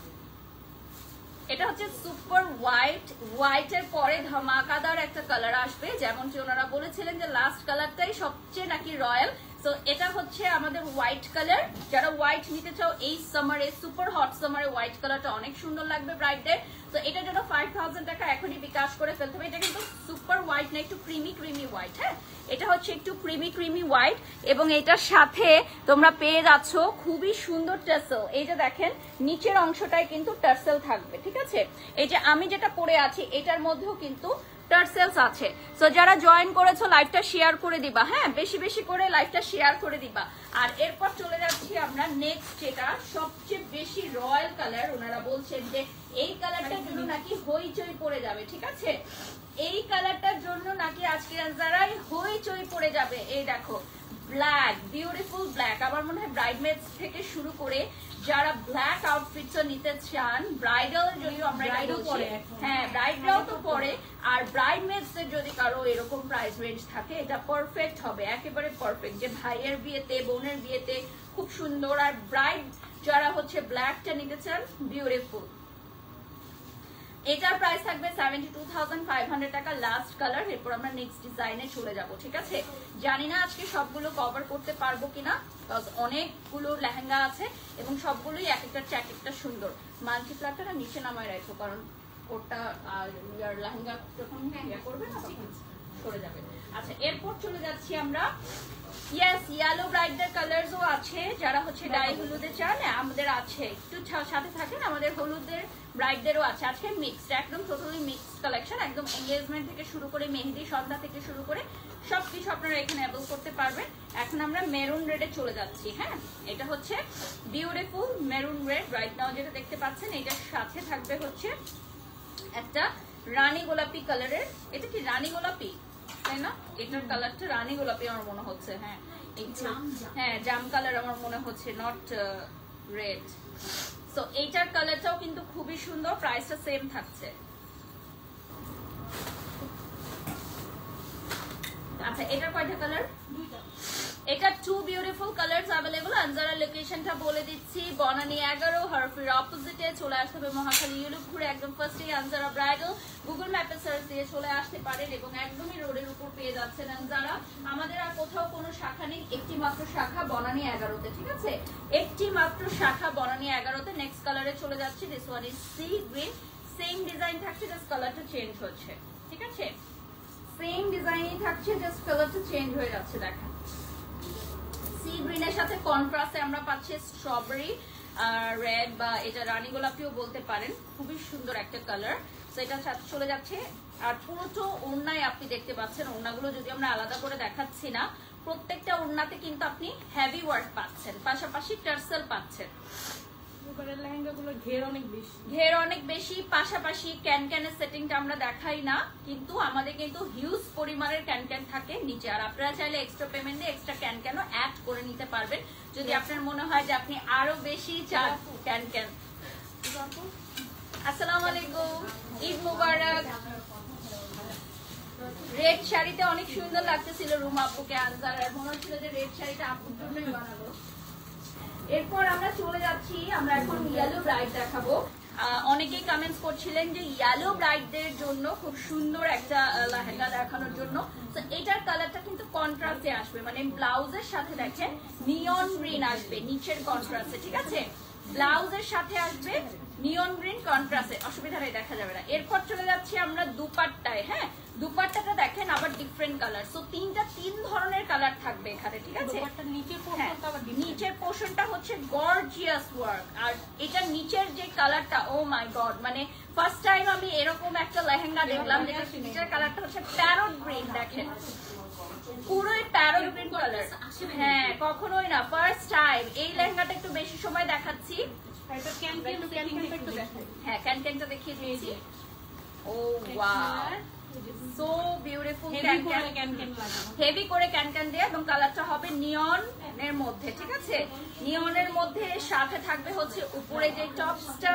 এটা হচ্ছে সুপার হোয়াইটের পরে ধামাকাদার একটা কালার আসবে, যেমনটি ওনারা বলেছিলেন যে লাস্ট কালারটাই সবচেয়ে নাকি রয়্যাল। তো এটা হচ্ছে আমাদের হোয়াইট কালার। যারা হোয়াইট নিতে চাও এই সামারে, সুপার হট সামারে হোয়াইট কালারটা অনেক সুন্দর লাগবে ব্রাইডদের। তো এটার জন্য 5000 টাকা এখনই বিকাশ করে ফেলতে হবে। এটা কিন্তু সুপার হোয়াইট না, একটু ক্রিমি হোয়াইট। হ্যাঁ, এটা হচ্ছে একটু ক্রিমি হোয়াইট, এবং এটার সাথে তোমরা পেয়ে যাচ্ছ খুবই সুন্দর টার্সেল। এই যে দেখেন নিচের অংশটায় কিন্তু টার্সেল থাকবে, ঠিক আছে। এই যে আমি যেটা পরে আছি এটার মধ্যেও কিন্তু টার্সেলস আছে। সো যারা জয়েন করেছো লাইভটা শেয়ার করে দিবা, হ্যাঁ বেশি বেশি করে লাইভটা শেয়ার করে দিবা। আর এরপর চলে যাচ্ছি আমরা নেক্সট, যেটা সবচেয়ে বেশি রয়্যাল কালার। ওনারা বলছেন যে এই কালারটার জন্য নাকি হইচই পড়ে যাবে, ঠিক আছে। এই কালারটার জন্য নাকি আজকে যারাই হইচই পড়ে যাবে। এই দেখো ব্ল্যাক, বিউটিফুল ব্ল্যাক। আমার মনে হয় ব্রাইডমেডস থেকে শুরু করে যারা ব্ল্যাক আউটফিটস নিতে চান, ব্রাইডাল যদিও আমরা হ্যাঁ ব্রাইডরাও তো পরে, আর ব্রাইডমেডস এর যদি কারো এরকম প্রাইস রেঞ্জ থাকে এটা পারফেক্ট হবে, একেবারে পারফেক্ট, যে ভাইয়ের বিয়েতে বোনের বিয়েতে খুব সুন্দর। আর ব্রাইড যারা হচ্ছে ব্ল্যাকটা নিতে চান, বিউটিফুল। এটার প্রাইস থাকবে 72,500 টাকা লাস্ট কালার। এরপর আমরা নেক্সট ডিজাইনে চলে যাব, ঠিক আছে। জানি না আজকে সবগুলো কভার করতে পারবো কিনা, বিকজ অনেকগুলো লেহেঙ্গা আছে এবং সবগুলোই এক একটা সুন্দর। মাল্টিপ্লাকটা নিচে নামায় রাখো, কারণ ওটা লেহেঙ্গা যখন করবে না তখন সরে যাবে। আচ্ছা, এরপর চলে যাচ্ছি আমরা। ইয়েস, ইয়েলো ব্রাইডদের কালারসও আছে, যারা হচ্ছে ডাই হলুদে চান আমাদের আছে। একটু সাথে থাকেন, আমাদের হলুদের ব্রাইডদেরও আছে। আজকে মিক্সড, একদম টোটালি মিক্সড কালেকশন, একদম এঙ্গেজমেন্ট থেকে শুরু করে মেহেদি সন্ধ্যা থেকে শুরু করে সবকিছু আপনারা এখানে অ্যাভেল করতে পারবেন। এখন আমরা মেরুন রেডে চলে যাচ্ছি। হ্যাঁ, এটা হচ্ছে beautiful maroon red right now যেটা দেখতে পাচ্ছেন। এটার সাথে থাকবে হচ্ছে একটা রানী গোলাপি কালারের। এটা কি রানী গোলাপি তাই না? এটার কালারটা রানী গোলাপি আমার মনে হচ্ছে। হ্যাঁ, হ্যাঁ জাম কালার আমার মনে হচ্ছে, নট রেড। সো এইটার কালারটাও কিন্তু খুবই সুন্দর, প্রাইসটা সেম থাকছে। আচ্ছা, এটার কয়টা কালার? এটা 2 বিউটিফুল কালারস अवेलेबल। আনজারা লোকেশনটা বলে দিচ্ছি, বনানী 11 হারফির অপোজিটে চলে আসতে হবে মহাখালী ইউলুপ ঘুরে একদম ফার্স্টে আনজারা ব্রাইডাল। গুগল ম্যাপে সার্চ দিয়ে চলে আসতে পারেন এবং একদমই রোডের উপর পেয়ে যাচ্ছেন আনজারা। আমাদের আর কোথাও কোনো শাখা নেই, একটি মাত্র শাখা বনানী 11তে, ঠিক আছে। একটি মাত্র শাখা বনানী 11তে। নেক্সট কালারে চলে যাচ্ছি, this one is sea green. Same design থাকছে, জাস্ট কালারটা চেঞ্জ হচ্ছে, ঠিক আছে। সেম ডিজাইনই থাকছে, জাস্ট কালারটা চেঞ্জ হয়ে যাচ্ছে। দেখেন সি গ্রিনের সাথে কন্ট্রাস্টে আমরা পাচ্ছি স্ট্রবেরি রেড, বা এটা রানী গোলাপিও বলতে পারেন। খুবই সুন্দর একটা কালার। তো এটার সাথে চলে যাচ্ছে। আর পুরোটো ওড়নায় আপনি দেখতে পাচ্ছেন, ওড়নাগুলো যদি আমরা আলাদা করে দেখাচ্ছি না, প্রত্যেকটা ওড়নাতে কিন্তু আপনি হেভি ওয়ার্ক পাচ্ছেন, পাশাপাশি টার্সেল পাচ্ছেন। ঘের অনেক বেশি, পাশাপাশি ক্যানক্যানের সেটিংটা আমরা দেখাই না, কিন্তু আমাদের কিন্তু হিউজ পরিমাণের ক্যানক্যান থাকে নিচে। আর আপনারা চাইলে এক্সট্রা পেমেন্ট দিয়ে এক্সট্রা ক্যানক্যানও অ্যাড করে নিতে পারবেন যদি আপনার মনে হয় যে আপনি আরো বেশি চান ক্যানক্যান। আসসালামু আলাইকুম, ঈদ মুবারক। রেড শাড়িতে অনেক সুন্দর লাগতেছিল রুম আপুকে আনজারার, মনে হচ্ছিল যে রেড শাড়িটা আপুর জন্যই বানাবো। এরপর আমরা চলে যাচ্ছি, আমরা এখন ইয়েলো ব্রাইড দেখাবো। অনেকেই কমেন্টস করছিলেন যে ইয়েলো ব্রাইডদের জন্য খুব সুন্দর একটা লেহেঙ্গা দেখানোর জন্য। তো এটার কালারটা কিন্তু কন্ট্রাস্টে আসবে, মানে ব্লাউজের সাথে দেখেন নিয়ন গ্রিন আসবে নিচের কন্ট্রাস্টে, ঠিক আছে। ব্লাউজের সাথে আসবে নিয়ন গ্রিন কন্ট্রাস্টে, অসুবিধা নেই, দেখা যাবে না। এরপর চলে যাচ্ছি আমরা দুপাট্টায়। হ্যাঁ, দুপাট্টাটা দেখেন আবার ডিফারেন্ট কালার। সো তিন ধরনের কালার থাকবে এখানে, ঠিক আছে? নিচের পোর্শনটা হচ্ছে গর্জিয়াস ওয়ার্ক, আর এটা নিচের যে কালারটা, ও মাই গড, মানে ফার্স্ট টাইম আমি এরকম একটা লেহেঙ্গা দেখলাম যেটা নিচের কালারটা হচ্ছে প্যারট গ্রিন। দেখেন পুরোই প্যারট গ্রিন কালার। হ্যাঁ, কখনোই না, ফার্স্ট টাইম। এই লেহেঙ্গাটা একটু বেশি সময় দেখাচ্ছি। হ্যাঁ, ক্যানক্যানটা দেখিয়ে দিয়েছি। ও ওয়াও, সো বিউটিফুল। হেভি করে ক্যানক্যান দিয়ে, এবং কালারটা হবে নিয়নের মধ্যে, ঠিক আছে? নিয়নের মধ্যে সাথে থাকবে হচ্ছে উপরে যে টপসটা,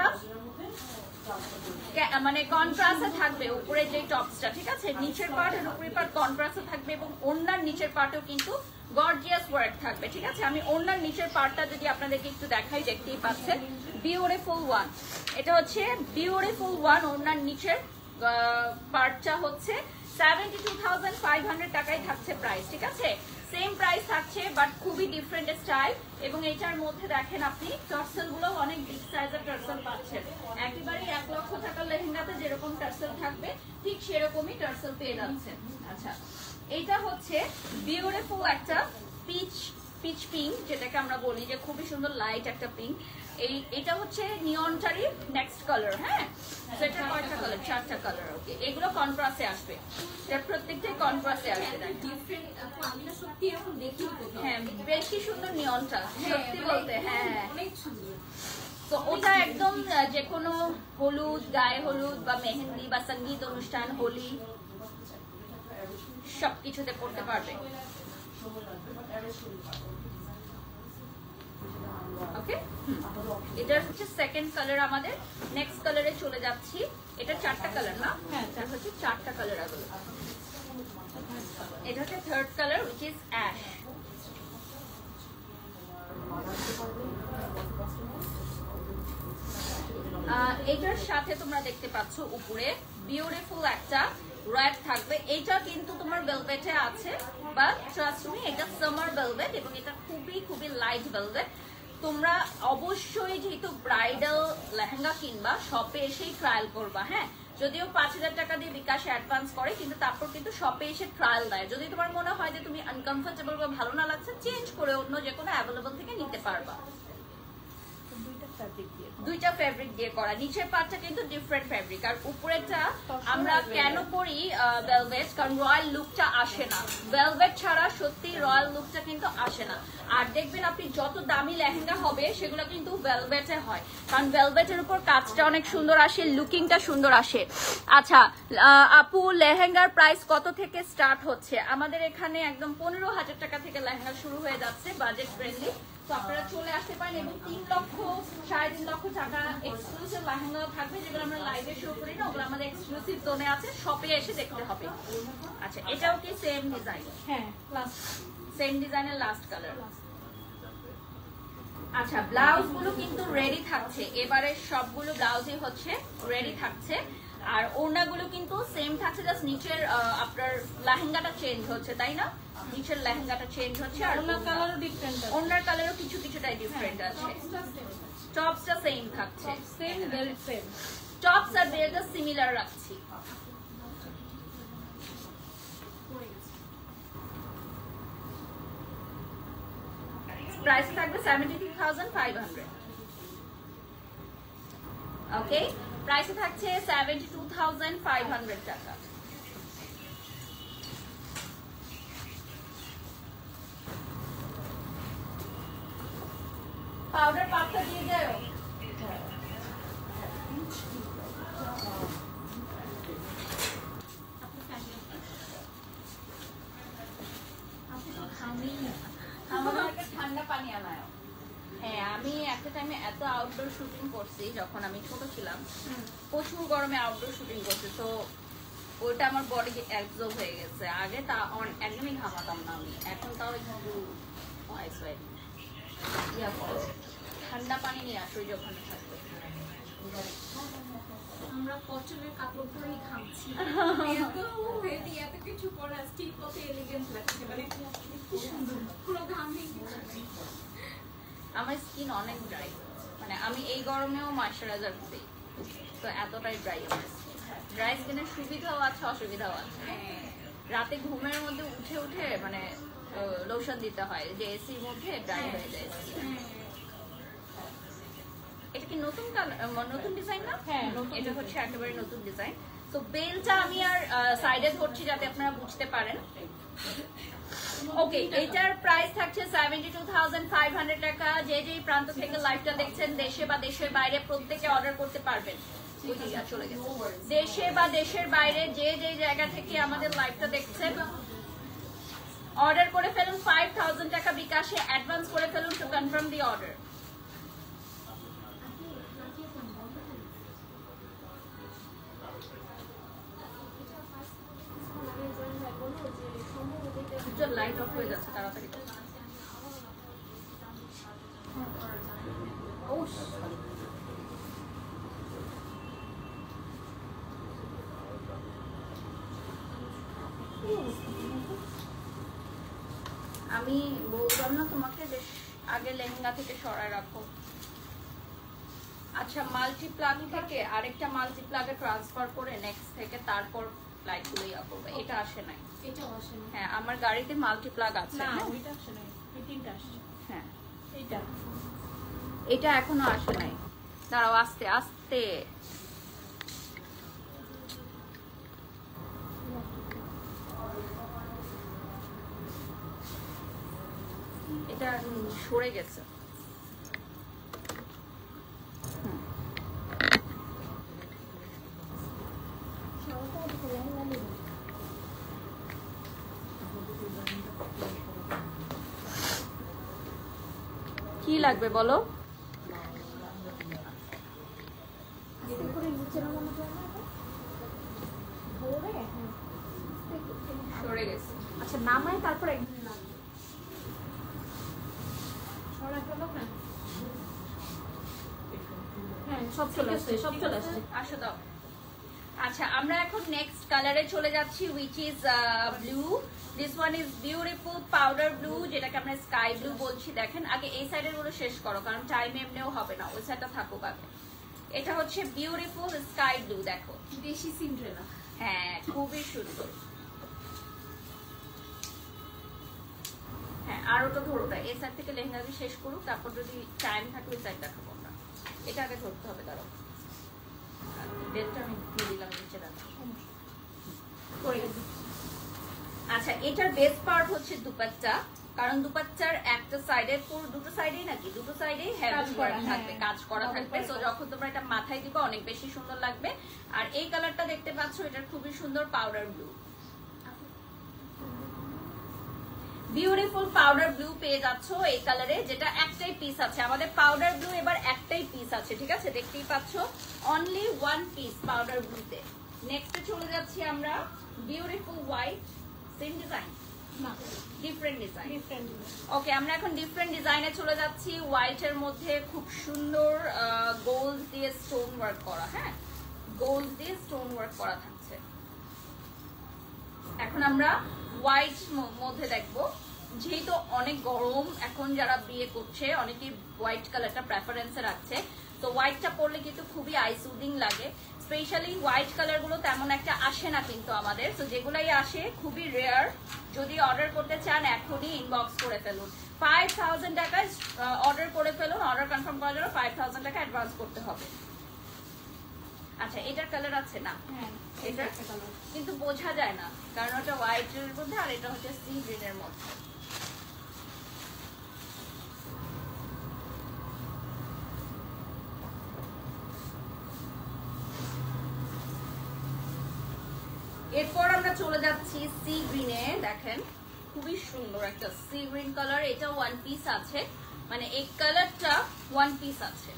মানে কন্ট্রাস্টে থাকবে উপরে যে টপসটা, ঠিক আছে? নিচের পার্ট আর উপরের পার্ট কন্ট্রাস্টে থাকবে, এবং ওড়নার নিচের পার্টও কিন্তু গর্জিয়াস ওয়ার্ক থাকবে, ঠিক আছে? আমি ওড়নার নিচের পার্টটা যদি আপনাদেরকে একটু দেখাই, দেখতেই পাচ্ছেন, বিউটিফুল ওয়ান। এটা হচ্ছে বিউটিফুল ওয়ান। ওড়নার নিচের পার্টটা হচ্ছে 72,500 টাকায় থাকছে প্রাইস, ঠিক আছে? সেম প্রাইস থাকছে, বাট খুবই ডিফারেন্ট স্টাইল। এবং এটার মধ্যে দেখেন আপনি টার্সেল গুলো অনেক বিগ সাইজের টার্সেল পাচ্ছেন। একেবারেই 1 লক্ষ টাকার লেহেঙ্গাতে যেরকম টার্সেল থাকবে ঠিক সেরকমই টার্সেল পেয়ে যাচ্ছেন। আচ্ছা, এটা হচ্ছে বিউটিফুল একটা পিচ পিঙ্ক, যেটাকে আমরা বলি যে খুবই সুন্দর লাইট একটা পিঙ্ক। এটা হচ্ছে নিয়নটারই নেক্সট কালার। হ্যাঁ, সেটা কয়টা কালার? 4টা কালার। ওকে, এগুলো কন্ট্রাস্টে আসবে, এটা প্রত্যেকটাই কন্ট্রাস্টে আসবে। হ্যাঁ, বেশি সুন্দর নিয়নটা, সত্যি বলতে। হ্যাঁ, তো ওটা একদম যে কোনো হলুদ, গায়ে হলুদ বা মেহেন্দি বা সঙ্গীত অনুষ্ঠান, হোলি, সবকিছুতে পড়তে পারবে। ওকে, এটা হচ্ছে সেকেন্ড কালার আমাদের। নেক্সট কালারে চলে যাচ্ছি। এটা 4টা কালার না? হ্যাঁ, এটা হচ্ছে 4টা কালার আগুলো। এটা হচ্ছে third colour, which is ash. এটার সাথে তোমরা দেখতে পাচ্ছ উপরে বিউটিফুল একটা রেড থাকবে। এটা কিন্তু তোমার ভেলভেটে আছে, বাট ট্রাস্ট মি, এটা সামার ভেলভেট, এবং এটা খুবই খুবই লাইট ভেলভেট। তোমরা অবশ্যই যেহেতু ব্রাইডাল লেহেঙ্গা কিনবা, শপে এসেই ট্রায়াল করবা। হ্যাঁ, যদিও 5,000 টাকা দিয়ে বিকাশে অ্যাডভান্স করে, কিন্তু তারপর কিন্তু শপে এসে ট্রায়াল দেয়। যদি তোমার মনে হয় যে তুমি আনকমফোর্টেবল বা ভালো না লাগছে, চেঞ্জ করে অন্য যে কোনো অ্যাভেলেবল থেকে নিতে পারবা। দুইটা ফেব্রিক দিয়ে করা, নিচের পার্টটা কিন্তু ডিফারেন্ট ফেব্রিক, আর উপরেটা আমরা কেন করি ভেলভেট, কারণ রয়্যাল লুকটা আসে না। ভেলভেট ছাড়া সত্যি রয়্যাল লুকটা কিন্তু আসে না। আর দেখবেন আপনি যত দামি লেহেঙ্গা হবে সেগুলো কিন্তু ভেলভেটে হয়, কারণ ভেলভেটের উপর কাজটা অনেক সুন্দর আসে, লুকিংটা সুন্দর আসে। আচ্ছা আপু, লেহেঙ্গার প্রাইস কত থেকে স্টার্ট হচ্ছে? আমাদের এখানে একদম 15,000 টাকা থেকে লেহেঙ্গা শুরু হয়ে যাচ্ছে, বাজেট ফ্রেন্ডলি। তো আপনারা চলে আসতে পারেন, এবং 3 লক্ষ 3.5 লক্ষ টাকা এক্সক্লুসিভ লেহেঙ্গা থাকবে, যেগুলো আমরা লাইভে শো করি না, ওগুলো আমাদের এক্সক্লুসিভ জোনে আছে, শপে এসে দেখতে হবে। আচ্ছা, এটাও কি সেম ডিজাইন? হ্যাঁ, সেম ডিজাইনের লাস্ট কালার। আচ্ছা, ব্লাউজ গুলো কিন্তু রেডি থাকছে, এবারে সবগুলো ব্লাউজই হচ্ছে রেডি থাকছে। আর ওড়নাগুলো কিন্তু সেম থাকছে, জাস্ট নিচের আপনার লেহেঙ্গাটা চেঞ্জ হচ্ছে, তাই না? নিচের লেহেঙ্গাটা চেঞ্জ হচ্ছে, আর ওড়নার কালারও ডিফারেন্ট, ওড়নার কালারও কিছুটাই ডিফারেন্ট আছে। টপসটা সেম থাকছে, সেম বেল্ট সেম, টপস আর বেল্টটা সিমিলার রাখছি। প্রাইস থাকবে 72,500। ওকে, প্রাইস থাকছে 72,500 টাকা। পাউডার পাতা দিয়ে যাও। ঠান্ডা পানি আনায়। হ্যাঁ, আমি একটা টাইমে এত আউটডোর শুটিং করছি যখন আমি ছোট ছিলাম, প্রচুর গরমে আউটডোর শুটিং করছি, তো ওইটা আমার বডি অ্যাবজর্ব হয়ে গেছে। আগে তা একদমই ঘামাতাম না আমি, এখন তাও একটু ঠান্ডা পানি নিয়ে আসো যখন থাকবে। আমরা কচনের কাপড় পরেই খাচ্ছি, এত কিছু করা স্টিল কত এলিগেন্ট লাগছে, মানে খুব সুন্দর, পুরো ঘাম নেই। আমার স্কিন অনেক ড্রাই, মানে আমি এই গরমেও ময়শ্চারাইজার দিই, তো এতটাই ড্রাই আমার স্কিন। ড্রাই স্কিনের সুবিধাও আছে অসুবিধাও আছে। রাতে ঘুমের মধ্যে উঠে উঠে মানে লোশন দিতে হয়, যে এসির মধ্যে ড্রাই হয়ে যায় স্কিন। এটা কি নতুন নতুন ডিজাইন না? হ্যাঁ, এটা হচ্ছে একেবারে নতুন ডিজাইন। তো বেলটা আমি আর সাইডে ধরছি যাতে আপনারা বুঝতে পারেন। ওকে, এটার প্রাইস থাকছে 72,500 টাকা। যে যেই প্রান্ত থেকে লাইভটা দেখছেন, দেশে বা দেশের বাইরে, প্রত্যেকে অর্ডার করতে পারবেন। চলে গেছে। দেশে বা দেশের বাইরে যে যে জায়গা থেকে আমাদের লাইভটা দেখছেন, অর্ডার করে ফেলুন। 5,000 টাকা বিকাশে অ্যাডভান্স করে ফেলুন two confirm the order. Light off হয়ে যাচ্ছে, তাড়াতাড়ি আমি বললাম না তোমাকে যে আগে লেহেঙ্গা থেকে সরায় রাখো। আচ্ছা, মাল্টি প্লাগ থেকে আরেকটা মাল্টি প্লাগে ট্রান্সফার করে নেক্সট থেকে তারপর লাইট গুলো ইয়া করবে। এটা আসে নাই, এটাও আসে না। হ্যাঁ আমার গাড়িতে মাল্টি প্লাগ আছে। না, ওইটা আসে নাই, এই তিনটা আসছে। হ্যাঁ, এইটা এটা এখনো আসে নাই, দাঁড়াও আস্তে আস্তে। এটা সরে গেছে। কি লাগবে বলো? সরে গেছে। আচ্ছা, নামাই তারপরে হ্যাঁ, সব চলে আসছে, সব চলে আসছে। আসো দাও। আচ্ছা, আমরা এখন নেক্সট কালারে চলে যাচ্ছি, which is blue. This one is beautiful powder blue, যেটাকে আমরা স্কাই ব্লু বলছি। দেখেন, আগে এই সাইডের গুলো শেষ করো, কারণ টাইম এমনিও হবে না, ওই সাইডটা থাকুক আগে। এটা হচ্ছে বিউটিফুল স্কাই ব্লু, দেখো দেশি সিন্ড্রেলা। হ্যাঁ, খুবই সুন্দর। হ্যাঁ, আর ওটা ধরো, এই সাইড থেকে লেহেঙ্গাকে শেষ করুক, তারপর যদি টাইম থাকে ওই সাইড দেখাবো আমরা। এটা আগে ধরতে হবে, দাঁড়াও। বেলটা আমি দিয়ে দিলাম নিচে, রাখো। আচ্ছা, এটার বেস পার্ট হচ্ছে দুপাট্টা, কারণ দুপাট্টার একটা সাইডে, পুরো দুটো সাইডেই নাকি দুটো সাইডেই হেভি ওয়ার্ক থাকবে, কাজ করা থাকবে। তো যখন তোমরা এটা মাথায় দিবে অনেক বেশি সুন্দর লাগবে। আর এই কালারটা দেখতে পাচ্ছ, এটা খুবই সুন্দর powder blue, beautiful powder blue পেয়ে যাচ্ছ এই কালারে, যেটা একটাই পিস আছে আমাদের। পাউডার ব্লু এবার একটাই পিস আছে, ঠিক আছে, দেখতেই পাচ্ছ, অনলি ওয়ান পিস পাউডার ব্লুতে। নেক্সটে চলে যাচ্ছি আমরা বিউটিফুল হোয়াইট, সেম ডিজাইন না, ডিফারেন্ট ডিজাইন। ডিফারেন্ট। ওকে, আমরা এখন ডিফারেন্ট ডিজাইনে চলে যাচ্ছি। হোয়াইটের মধ্যে খুব সুন্দর গোল্ড দিয়ে স্টোন ওয়ার্ক করা, হ্যাঁ গোল্ড দিয়ে স্টোন ওয়ার্ক করা থাকছে। এখন আমরা হোয়াইট মধ্যে দেখবো, যেহেতু অনেক গরম, এখন যারা বিয়ে করছে অনেকেই হোয়াইট কালারটা প্রেফারেন্সে রাখছে। তো হোয়াইটটা পরলে কিন্তু খুবই আই সুদিং লাগে। স্পেশালি হোয়াইট কালার গুলো তেমন একটা আসে না কিন্তু আমাদের, তো যেগুলাই আসে খুবই রেয়ার। যদি অর্ডার করতে চান এখনই ইনবক্স করে ফেলুন। 5,000 টাকায় অর্ডার করে ফেলুন। অর্ডার কনফার্ম করার জন্য 5,000 টাকা অ্যাডভান্স করতে হবে। আচ্ছা, এটার কালার আছে না? হ্যাঁ, এটা একটা কালার কিন্তু বোঝা যায় না, কারণ ওটা হোয়াইটের মধ্যে আর এটা হচ্ছে সি গ্রিনের মধ্যে। এরপর আমরা চলে যাচ্ছি সি গ্রিনে। দেখেন, খুবই সুন্দর একটা সি গ্রিন কালার। এটা ওয়ান পিস আছে, মানে এই কালারটা ওয়ান পিস আছে।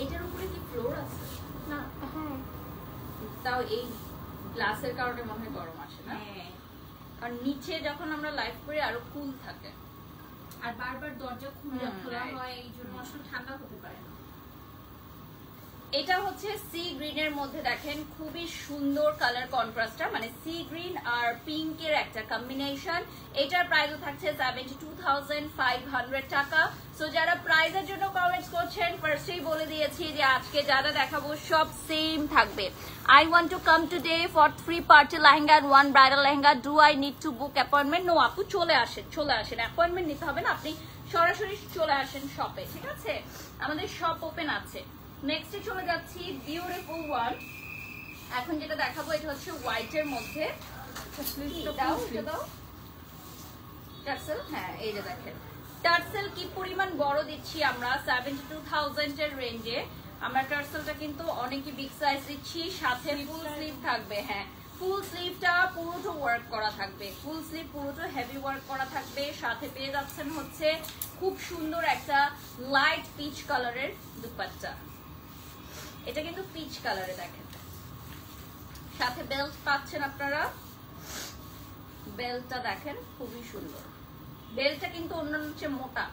এটার উপরে কি ফ্লোর আছে? না। হ্যাঁ, তাও এই গ্লাসের কারণে মনে হয় গরম আসে না, হ্যাঁ। আর নিচে যখন আমরা লাইভ করি আরো কুল থাকে। আর বারবার দরজা খোলা right. হয়, এই জন্য আসলে ঠান্ডা হতে পারে না। এটা হচ্ছে সি গ্রিনের মধ্যে দেখেন খুবই সুন্দর কালার কন্ট্রাস্টটা, মানে সি গ্রিন আর পিঙ্কের একটা কম্বিনেশন। এটার প্রাইসও থাকছে 72,500 টাকা। সো যারা প্রাইজের জন্য কমেন্টস করছেন, ফার্স্টেই বলে দিয়েছি যে আজকে যারা দেখাবো সব সেম থাকবে। I want to come today for 3 party lehenga and 1 bridal lehenga. Do I need to book appointment? No আপু, চলে আসেন অ্যাপয়েন্টমেন্ট নিতে হবে না, আপনি সরাসরি চলে আসেন শপে, ঠিক আছে? আমাদের শপ ওপেন আছে। নেক্সটে চলে যাচ্ছি বিউটিফুল ওয়ান। এখন যেটা দেখাবো এটা হচ্ছে হোয়াইটের মধ্যে। টার্সেল, হ্যাঁ এই যে দেখেন টার্সেল কি পরিমাণ বড় দিচ্ছি আমরা 72,000 এর রেঞ্জে। আমরা টার্সেলটা কিন্তু অনেকই বিগ সাইজ দিচ্ছি, সাথে ফুল স্লিভ থাকবে। হ্যাঁ, ফুল স্লিভটা পুরোটা ওয়ার্ক করা থাকবে, ফুল স্লিভ পুরোটা হেভি ওয়ার্ক করা থাকবে। সাথে পেয়ে যাচ্ছেন হচ্ছে খুব সুন্দর একটা লাইট পিচ কালারের দুপাট্টা। এটা কিন্তু পিচ কালারে দেখেন। সাথে বেল্ট পাচ্ছেন আপনারা, বেল্টটা দেখেন খুবই সুন্দর। বেল্টটা কিন্তু অন্যান্য চেয়ে মোটা,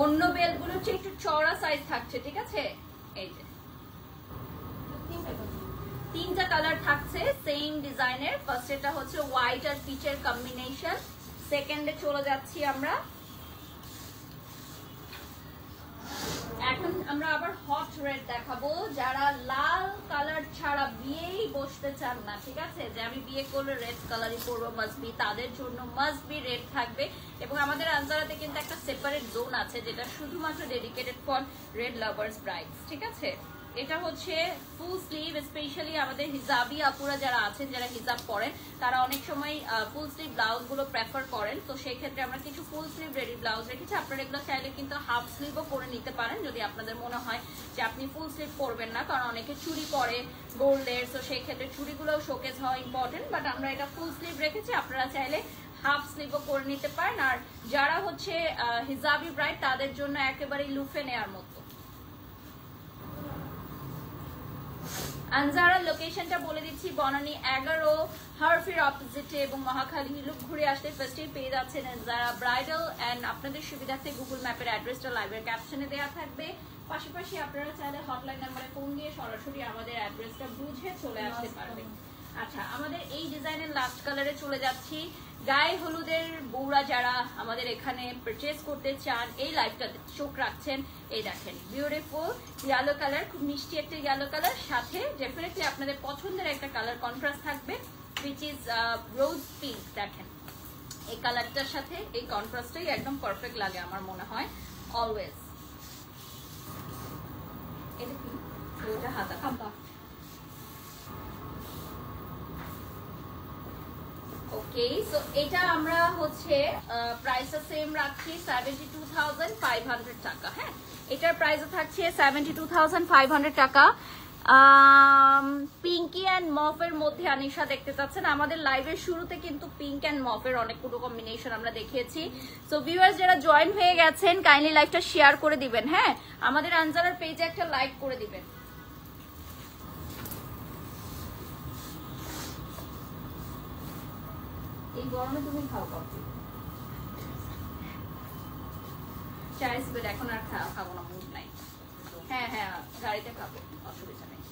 অন্য বেল্টগুলোর চেয়ে একটু চওড়া সাইজ থাকছে, ঠিক আছে? এই যে তিনটা কালার থাকছে সেম ডিজাইনের। ফার্স্ট এটা হচ্ছে হোয়াইট আর পিচের কম্বিনেশন। সেকেন্ডে চলে যাচ্ছি আমরা। এখন আমরা আবার হট রেড দেখাবো। যারা লাল কালার ছাড়া বিয়েই বসতে চান না, ঠিক আছে, যে আমি বিয়ে করলে রেড কালারই পরবো মাস্ট বি, তাদের জন্য মাস্ট বি রেড থাকবে। এবং আমাদের আনজারাতে কিন্তু একটা সেপারেট জোন আছে যেটা শুধুমাত্র dedicated for red lovers brides, ঠিক আছে? এটা হচ্ছে ফুল স্লিভ। স্পেশালি আমাদের হিজাবি আপুরা যারা আছেন, যারা হিজাব পরেন, তারা অনেক সময় ফুল স্লিভ ব্লাউজ গুলো প্রেফার করেন। তো সেই ক্ষেত্রে আমরা কিছু ফুল স্লিভ রেডি ব্লাউজ রেখেছি। আপনারা এগুলো চাইলে কিন্তু হাফ স্লিভও করে নিতে পারেন যদি আপনাদের মনে হয় যে আপনি ফুল স্লিভ করবেন না, কারণ অনেকে চুড়ি পরে গোল্ডের, তো সেই ক্ষেত্রে চুড়িগুলোও শোকেস হওয়া ইম্পর্টেন্ট। বাট আমরা এটা ফুল স্লিভ রেখেছি, আপনারা চাইলে হাফ স্লিভও করে নিতে পারেন। আর যারা হচ্ছে হিজাবি ব্রাইড, তাদের জন্য একেবারেই লুফে নেওয়ার মতো। আনজারার লোকেশনটা বলে দিচ্ছি, বনানী 11 হারফির অপোজিটে, এবং মহাখালী লুক ঘুরে আসলে ফার্স্টেই পেয়ে যাচ্ছেন আনজারা ব্রাইডাল। এন্ড আপনাদের সুবিধার্থে গুগল ম্যাপের অ্যাড্রেসটা লাইভের ক্যাপশনে দেওয়া থাকবে। পাশাপাশি আপনারা চাইলে হটলাইন নাম্বারে ফোন দিয়ে সরাসরি আমাদের অ্যাড্রেসটা বুঝে চলে আসতে পারবেন। আচ্ছা, আমাদের এই ডিজাইনের লাস্ট কালারে চলে যাচ্ছি। গায়ে হলুদের বউরা যারা আমাদের এখানে পারচেজ করতে চান, এই লাইভটাতে চোখ রাখছেন। এই দেখেন বিউটিফুল ইয়েলো কালার, খুব মিষ্টি একটা ইয়েলো কালার। সাথে ডেফিনেটলি আপনাদের পছন্দের একটা কালার কন্ট্রাস্ট থাকবে, which is রোজ পিঙ্ক। দেখেন এই কালারটার সাথে এই কন্ট্রাস্টটাই একদম পারফেক্ট লাগে আমার মনে হয় অলওয়েজ। এটা কি? এটা হাতা খাম্বা। ওকে, সো এটা আমরা হচ্ছে প্রাইসটা সেম রাখছি 72,500 টাকা। হ্যাঁ, এটার প্রাইসও থাকছে 72,500 টাকা। পিঙ্কি অ্যান্ড মফের মধ্যে আনিশা দেখতে চাচ্ছেন। আমাদের লাইভের শুরুতে কিন্তু পিঙ্ক অ্যান্ড মফের অনেকগুলো কম্বিনেশন আমরা দেখিয়েছি। সো ভিউয়ার্স যারা জয়েন হয়ে গেছেন, কাইন্ডলি লাইভটা শেয়ার করে দিবেন। হ্যাঁ, আমাদের আনজারার পেজে একটা লাইক করে দিবেন। এই গরমে তুমি খাও কফি, চায়ের স্পেড এখন আর খাবো না, মুড নাই। হ্যাঁ হ্যাঁ, গাড়িতে খাবো, অসুবিধা নেই।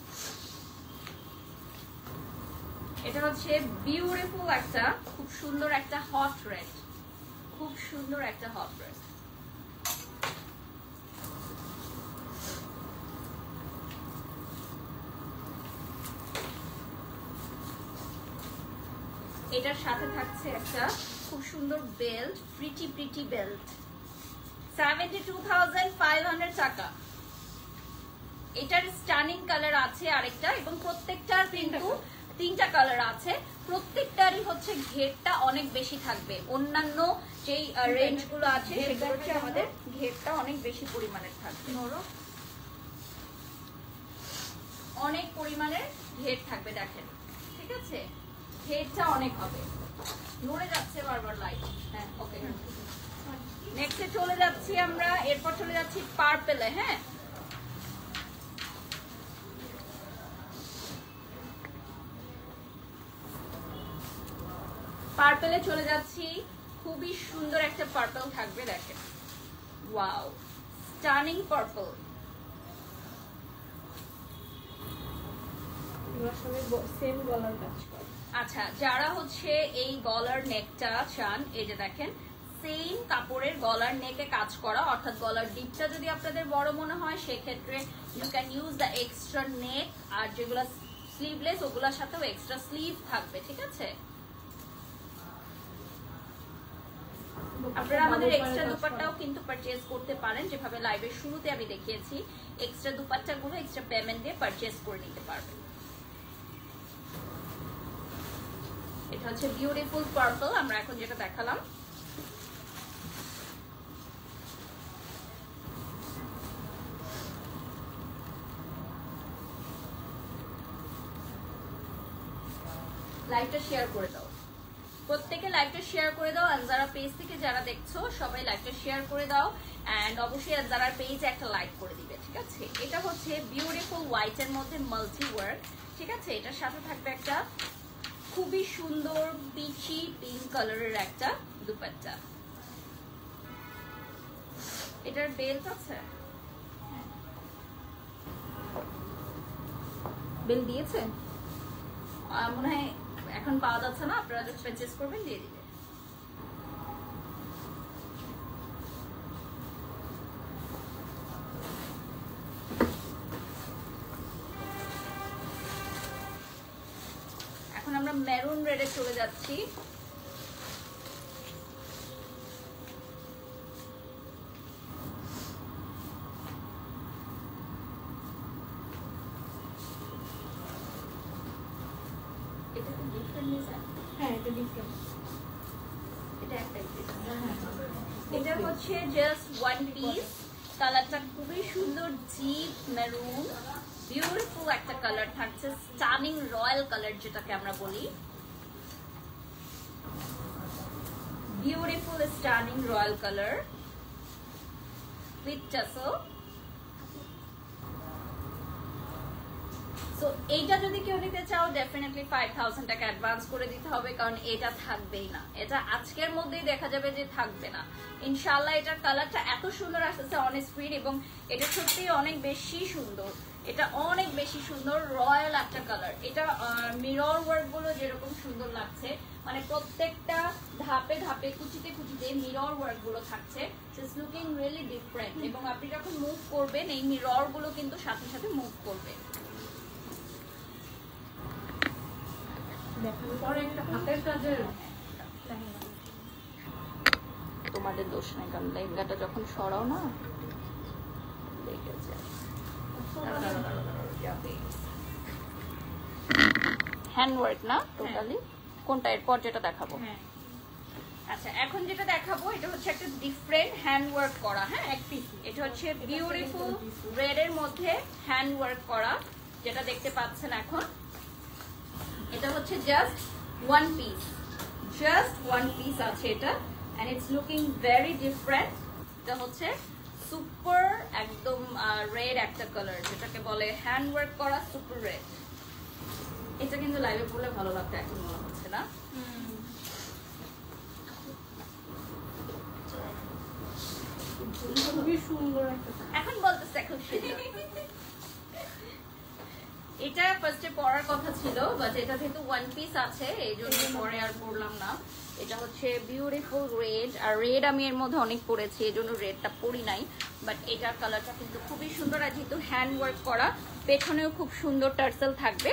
এটা হচ্ছে বিউটিফুল একটা, খুব সুন্দর একটা হট রেড, খুব সুন্দর একটা হট রেড। এটার সাথে থাকছে একটা খুব সুন্দর বেল্ট, প্রিটি প্রিটি বেল্ট। 72,500 টাকা। এটার স্টানিং কালার আছে আরেকটা, এবং প্রত্যেকটার কিন্তু তিনটা কালার আছে। প্রত্যেকটারই হচ্ছে ঘেরটা অনেক বেশি থাকবে, অন্যান্য যেই রেঞ্জ গুলো আছে সেগুলোর চেয়ে আমাদের ঘেরটা অনেক বেশি পরিমাণের থাকবে, অনেক পরিমাণের ঘের থাকবে। দেখেন, ঠিক আছে, ঘেরটা অনেক হবে। নড়ে যাচ্ছে বারবার লাইট। হ্যাঁ, ওকে, নেক্সটে চলে যাচ্ছি আমরা। এরপর চলে যাচ্ছি পার্পেলে। হ্যাঁ, পার্পেলে চলে যাচ্ছি। খুবই সুন্দর একটা পার্পল থাকবে। দেখেন, ওয়াও, স্টানিং পার্পল। সেম গলার কাজ করে। আচ্ছা, যারা হচ্ছে এই গলার নেকটা চান, এই যে দেখেন সেম কাপড়ের গলার নেকে কাজ করা, অর্থাৎ গলার ডিপটা যদি আপনাদের বড় মনে হয় সেক্ষেত্রে you can use the extra neck, আর যেগুলো স্লিভলেস ওগুলোর সাথেও এক্সট্রা স্লিভ থাকবে, ঠিক আছে? আপনারা আমাদের এক্সট্রা দুপাট্টাও কিন্তু পারচেজ করতে পারেন, যেভাবে লাইভের শুরুতে আমি দেখিয়েছি। এক্সট্রা দুপাট্টাগুলো এক্সট্রা পেমেন্ট দিয়ে পারচেজ করে নিতে পারবেন। এটা হচ্ছে বিউটিফুল পার্পল, আমরা এখন যেটা দেখালাম। লাইভটা শেয়ার করে দাও, প্রত্যেকে লাইভটা শেয়ার করে দাও। আনজারা পেজ থেকে যারা দেখছো সবাই লাইভটা শেয়ার করে দাও, এন্ড অবশ্যই আনজারার পেজে একটা লাইক করে দিবে, ঠিক আছে? এটা হচ্ছে বিউটিফুল হোয়াইট এর মধ্যে মাল্টি ওয়ার্ক, ঠিক আছে? এটার সাথে থাকবে একটা খুবই সুন্দর পিচি পিঙ্ক কালারের একটা দুপাট্টা। এটার বেল্ট আছে, বেল দিয়েছে মনে হয়, এখন পাওয়া যাচ্ছে না, আপনারা যখন পারচেজ করবেন দিয়ে দিবে। এখন আমরা মেরুন রেডে চলে যাচ্ছি। এটা হচ্ছে জাস্ট ওয়ান পিস, কালারটা খুবই সুন্দর, ডিপ মেরুন, বিউটিফুল একটা কালার থাকছে, স্টানিং রয়্যাল কালার যেটাকে আমরা বলি, beautiful stunning royal colour with tassel. So এইটা যদি কেউ নিতে চাও ডেফিনেটলি 5000 টাকা অ্যাডভান্স করে দিতে হবে, কারণ এটা থাকবেই না, এটা আজকের মধ্যেই দেখা যাবে যে থাকবে না ইনশাআল্লাহ। এটার কালারটা এত সুন্দর আসছে অন স্ক্রিন, এবং এটা সত্যি অনেক বেশি সুন্দর, এটা অনেক বেশি সুন্দর, রয়্যাল একটা কালার। এটা মিরর ওয়ার্ক গুলো যেরকম সুন্দর লাগছে, মানে প্রত্যেকটা ধাপে ধাপে কুচিতে কুচিতে মিরর ওয়ার্ক গুলো থাকছে, জাস্ট লুকিং রিয়েলি ডিফারেন্ট। এবং আপনি যখন মুভ করবেন এই মিরর গুলো কিন্তু সাথে সাথে মুভ করবে। তোমাদের দোষ নাই, কারণ লেহেঙ্গাটা যখন সরাও না দেখে যায়। হ্যান্ডওয়ার্ক না টোটালি, কোনটা এরপর যেটা দেখাবো? আচ্ছা, এখন যেটা দেখাবো এটা হচ্ছে একটা ডিফারেন্ট হ্যান্ডওয়ার্ক করা, হ্যাঁ এক পিস। এটা হচ্ছে বিউটিফুল রেড এর মধ্যে হ্যান্ডওয়ার্ক করা, যেটা দেখতে পাচ্ছেন এখন। এটা হচ্ছে just one piece, just one piece আছে এটা, and it's looking very different। এটা হচ্ছে সুপার একদম রেড একটা কালার, যেটাকে বলে হ্যান্ড ওয়ার্ক করা সুপার রেড। এটা কিন্তু লাইভে পড়লে ভালো লাগতো, এখন মনে হচ্ছে না। খুবই সুন্দর একটা, এখন বলতেছে খুব সুন্দর। এটা ফার্স্টে পরার কথা ছিল, বাট এটা যেহেতু ওয়ান পিস আছে এই জন্য পরে আর পরলাম না। এটা হচ্ছে বিউটিফুল রেড, আর রেড আমি এর মধ্যে অনেক পরেছি এই জন্য রেডটা পরি নাই, বাট এটার কালারটা কিন্তু খুবই সুন্দর, আর যেহেতু হ্যান্ড ওয়ার্ক করা পেছনেও খুব সুন্দর টার্সেল থাকবে।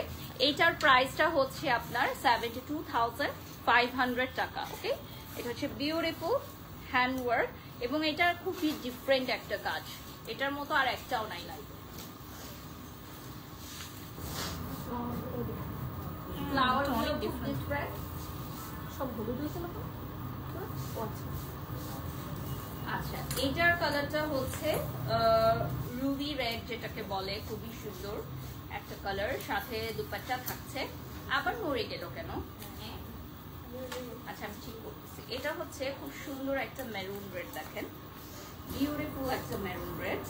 এইটার প্রাইসটা হচ্ছে আপনার 72,500 টাকা। ওকে, এটা হচ্ছে বিউটিফুল হ্যান্ড ওয়ার্ক, এবং এটার খুবই ডিফারেন্ট একটা কাজ, এটার মতো আর একটাও নাই লাগে। ফ্লাওয়ার অনেক ডিফারেন্ট, সব হলুদ হয়েছে না? আচ্ছা, এইটার কালারটা হচ্ছে রুবি রেড যেটাকে বলে, খুবই সুন্দর একটা কালার, সাথে দুপাট্টা থাকছে। আবার মরে গেল কেন? আচ্ছা আমি ঠিক করতেছি। এটা হচ্ছে খুব সুন্দর একটা মেরুন রেড, দেখেন বিউটিফুল একটা মেরুন রেড।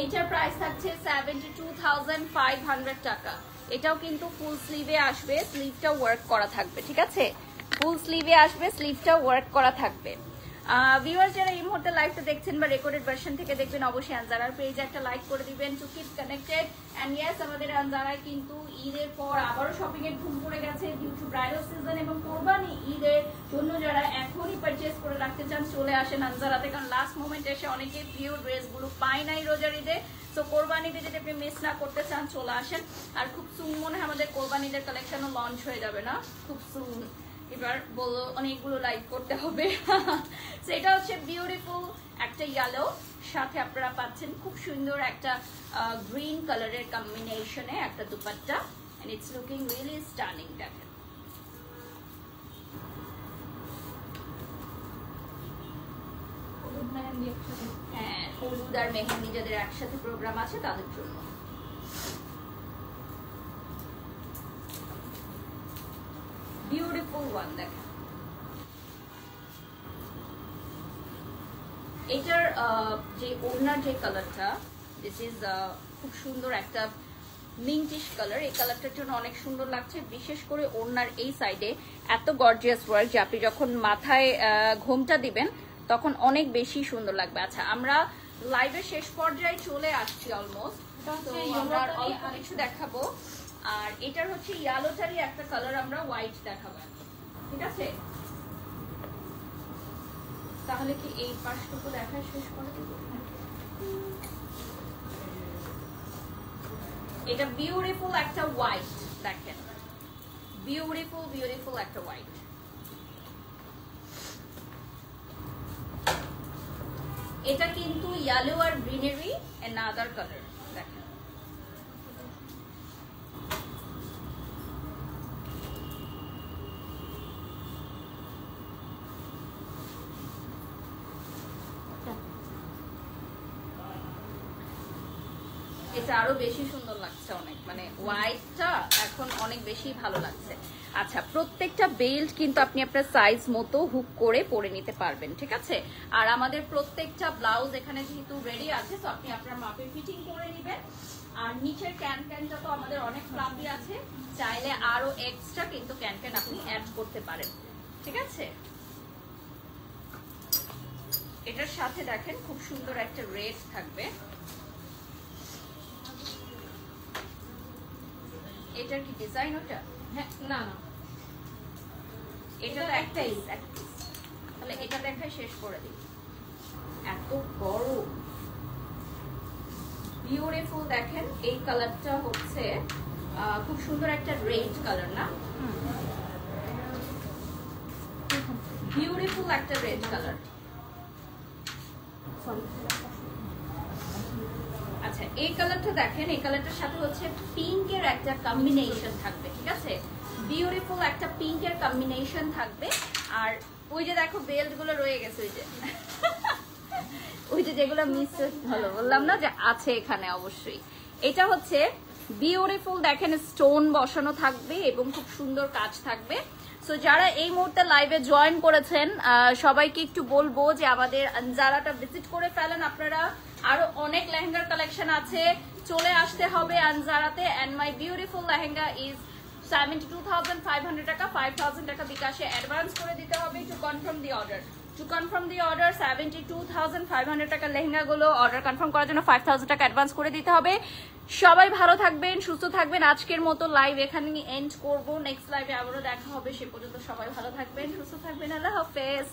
এইটার প্রাইস থাকছে 72,500 টাকা। এটাও কিন্তু ফুল স্লিভে আসবে, স্লিভটা ওয়ার্ক করা থাকবে, ঠিক আছে? ফুল স্লিভে আসবে, স্লিভটা ওয়ার্ক করা থাকবে। ভিউয়ার্স যারা এই মুহূর্তে লাইভটা দেখছেন বা রেকর্ডেড ভার্সন থেকে দেখবেন অবশ্যই আনজারার পেজে একটা লাইক করে দিবেন to keep connected. And yes, আমাদের আনজারায় কিন্তু ঈদের পর আবারও শপিং এর ধুম পড়ে গেছে ডিউ টু ব্রাইডাল সিজন এবং কোরবানি ঈদের জন্য যারা এখনই পারচেজ করে রাখতে চান চলে আসেন আনজারাতে, কারণ লাস্ট মোমেন্টে এসে অনেকে প্রিয় ড্রেসগুলো পায় নাই রোজার ঈদে। সো কোরবানিতে যদি আপনি মিস না করতে চান চলে আসেন। আর খুব সুন মনে হয় আমাদের কোরবানিদের কালেকশনও লঞ্চ হয়ে যাবে না, খুব সুন। এবার বলো অনেকগুলো লাইক করতে হবে। সেটা হচ্ছে বিউটিফুল একটা ইয়েলো, সাথে আপনারা পাচ্ছেন খুব সুন্দর একটা গ্রিন কালারের কম্বিনেশনে একটা dupatta, and it's looking really stunning. দেখেন হ্যাঁ, হলুদ আর মেহেন্দি যাদের একসাথে প্রোগ্রাম আছে তাদের জন্য। বিউটিফুল ওয়ান দেখেন। এটার যে ওড়নার যে কালারটা, দিস ইজ খুব সুন্দর একটা মিন্টিশ কালার। এই কালারটার জন্য অনেক সুন্দর লাগছে, বিশেষ করে ওড়নার এই সাইডে এত গর্জিয়াস ওয়ার্ক যে আপনি যখন মাথায় ঘোমটা দিবেন তখন অনেক বেশি সুন্দর লাগবে। আচ্ছা, আমরা লাইভের শেষ পর্যায়ে চলে আসছি অলমোস্ট, তো আমরা অল্প কিছু দেখাবো। আর এটার হচ্ছে ইয়েলোটারই একটা কালার আমরা হোয়াইট দেখাবো, ঠিক আছে? তাহলে কি এই পাশটুকু দেখা শেষ করে দেব? এটা বিউটিফুল একটা হোয়াইট দেখেন, বিউটিফুল একটা হোয়াইট। এটা কিন্তু ইয়েলো আর গ্রিনারি এন্ড আদার কালার দেখেন। এটা আরো বেশি সুন্দর লাগছে অনেক, মানে হোয়াইটটা এখন অনেক বেশি ভালো লাগছে। আচ্ছা, প্রত্যেকটা বেল্ট কিন্তু আপনি আপনার সাইজ মতো হুক করে পরে নিতে পারবেন, ঠিক আছে? আর আমাদের প্রত্যেকটা ব্লাউজ এখানে যেহেতু রেডি আছে, তো আপনি আপনার মাপে ফিটিং করে নেবেন। আর নিচের ক্যানটা তো আমাদের অনেক ফ্লাফি আছে, চাইলে আরো এক্সট্রা কিন্তু ক্যান আপনি অ্যাড করতে পারেন, ঠিক আছে? এটার সাথে দেখেন খুব সুন্দর একটা রেড থাকবে। এটার কি ডিজাইন ওটা? হ্যাঁ, না না, এটা তো একটাই, তাহলে এটা দেখাই শেষ করে দিই। এত বড় বিউটিফুল দেখেন, এই কালারটা হচ্ছে খুব সুন্দর একটা রেড কালার না? বিউটিফুল একটা রেড কালার। আচ্ছা, এই কালারটা দেখেন, এই কালারটার সাথে হচ্ছে পিঙ্কের একটা কম্বিনেশন থাকবে, ঠিক আছে? বিউটিফুল একটা পিঙ্কের কম্বিনেশন থাকবে। আর ওই যে দেখো বেল্ট গুলো রয়ে গেছে, ওই যে যেগুলো মিস হলো, বললাম না যে আছে এখানে অবশ্যই। এটা হচ্ছে বিউটিফুল দেখেন, স্টোন বসানো থাকবে এবং খুব সুন্দর কাজ থাকবে। সো যারা এই মুহূর্তে লাইভে জয়েন করেছেন সবাইকে একটু বলবো যে আমাদের আনজারাটা ভিজিট করে ফেলেন আপনারা। আরো অনেক লেহেঙ্গার কালেকশন আছে, চলে আসতে হবে আনজারাতে। And my beautiful lehenga is 72,500 টাকা, 5,000 টাকা বিকাশে অ্যাডভান্স করে দিতে হবে to confirm the order. To confirm the order 72,500 টাকা লেহেঙ্গাগুলো অর্ডার কনফার্ম করার জন্য 5,000 টাকা অ্যাডভান্স করে দিতে হবে। সবাই ভালো থাকবেন, সুস্থ থাকবেন। আজকের মতো লাইভ এখানে এন্ড করবো, নেক্সট লাইভে আবারও দেখা হবে। সে পর্যন্ত সবাই ভালো থাকবেন, সুস্থ থাকবেন। আল্লাহ হাফেজ।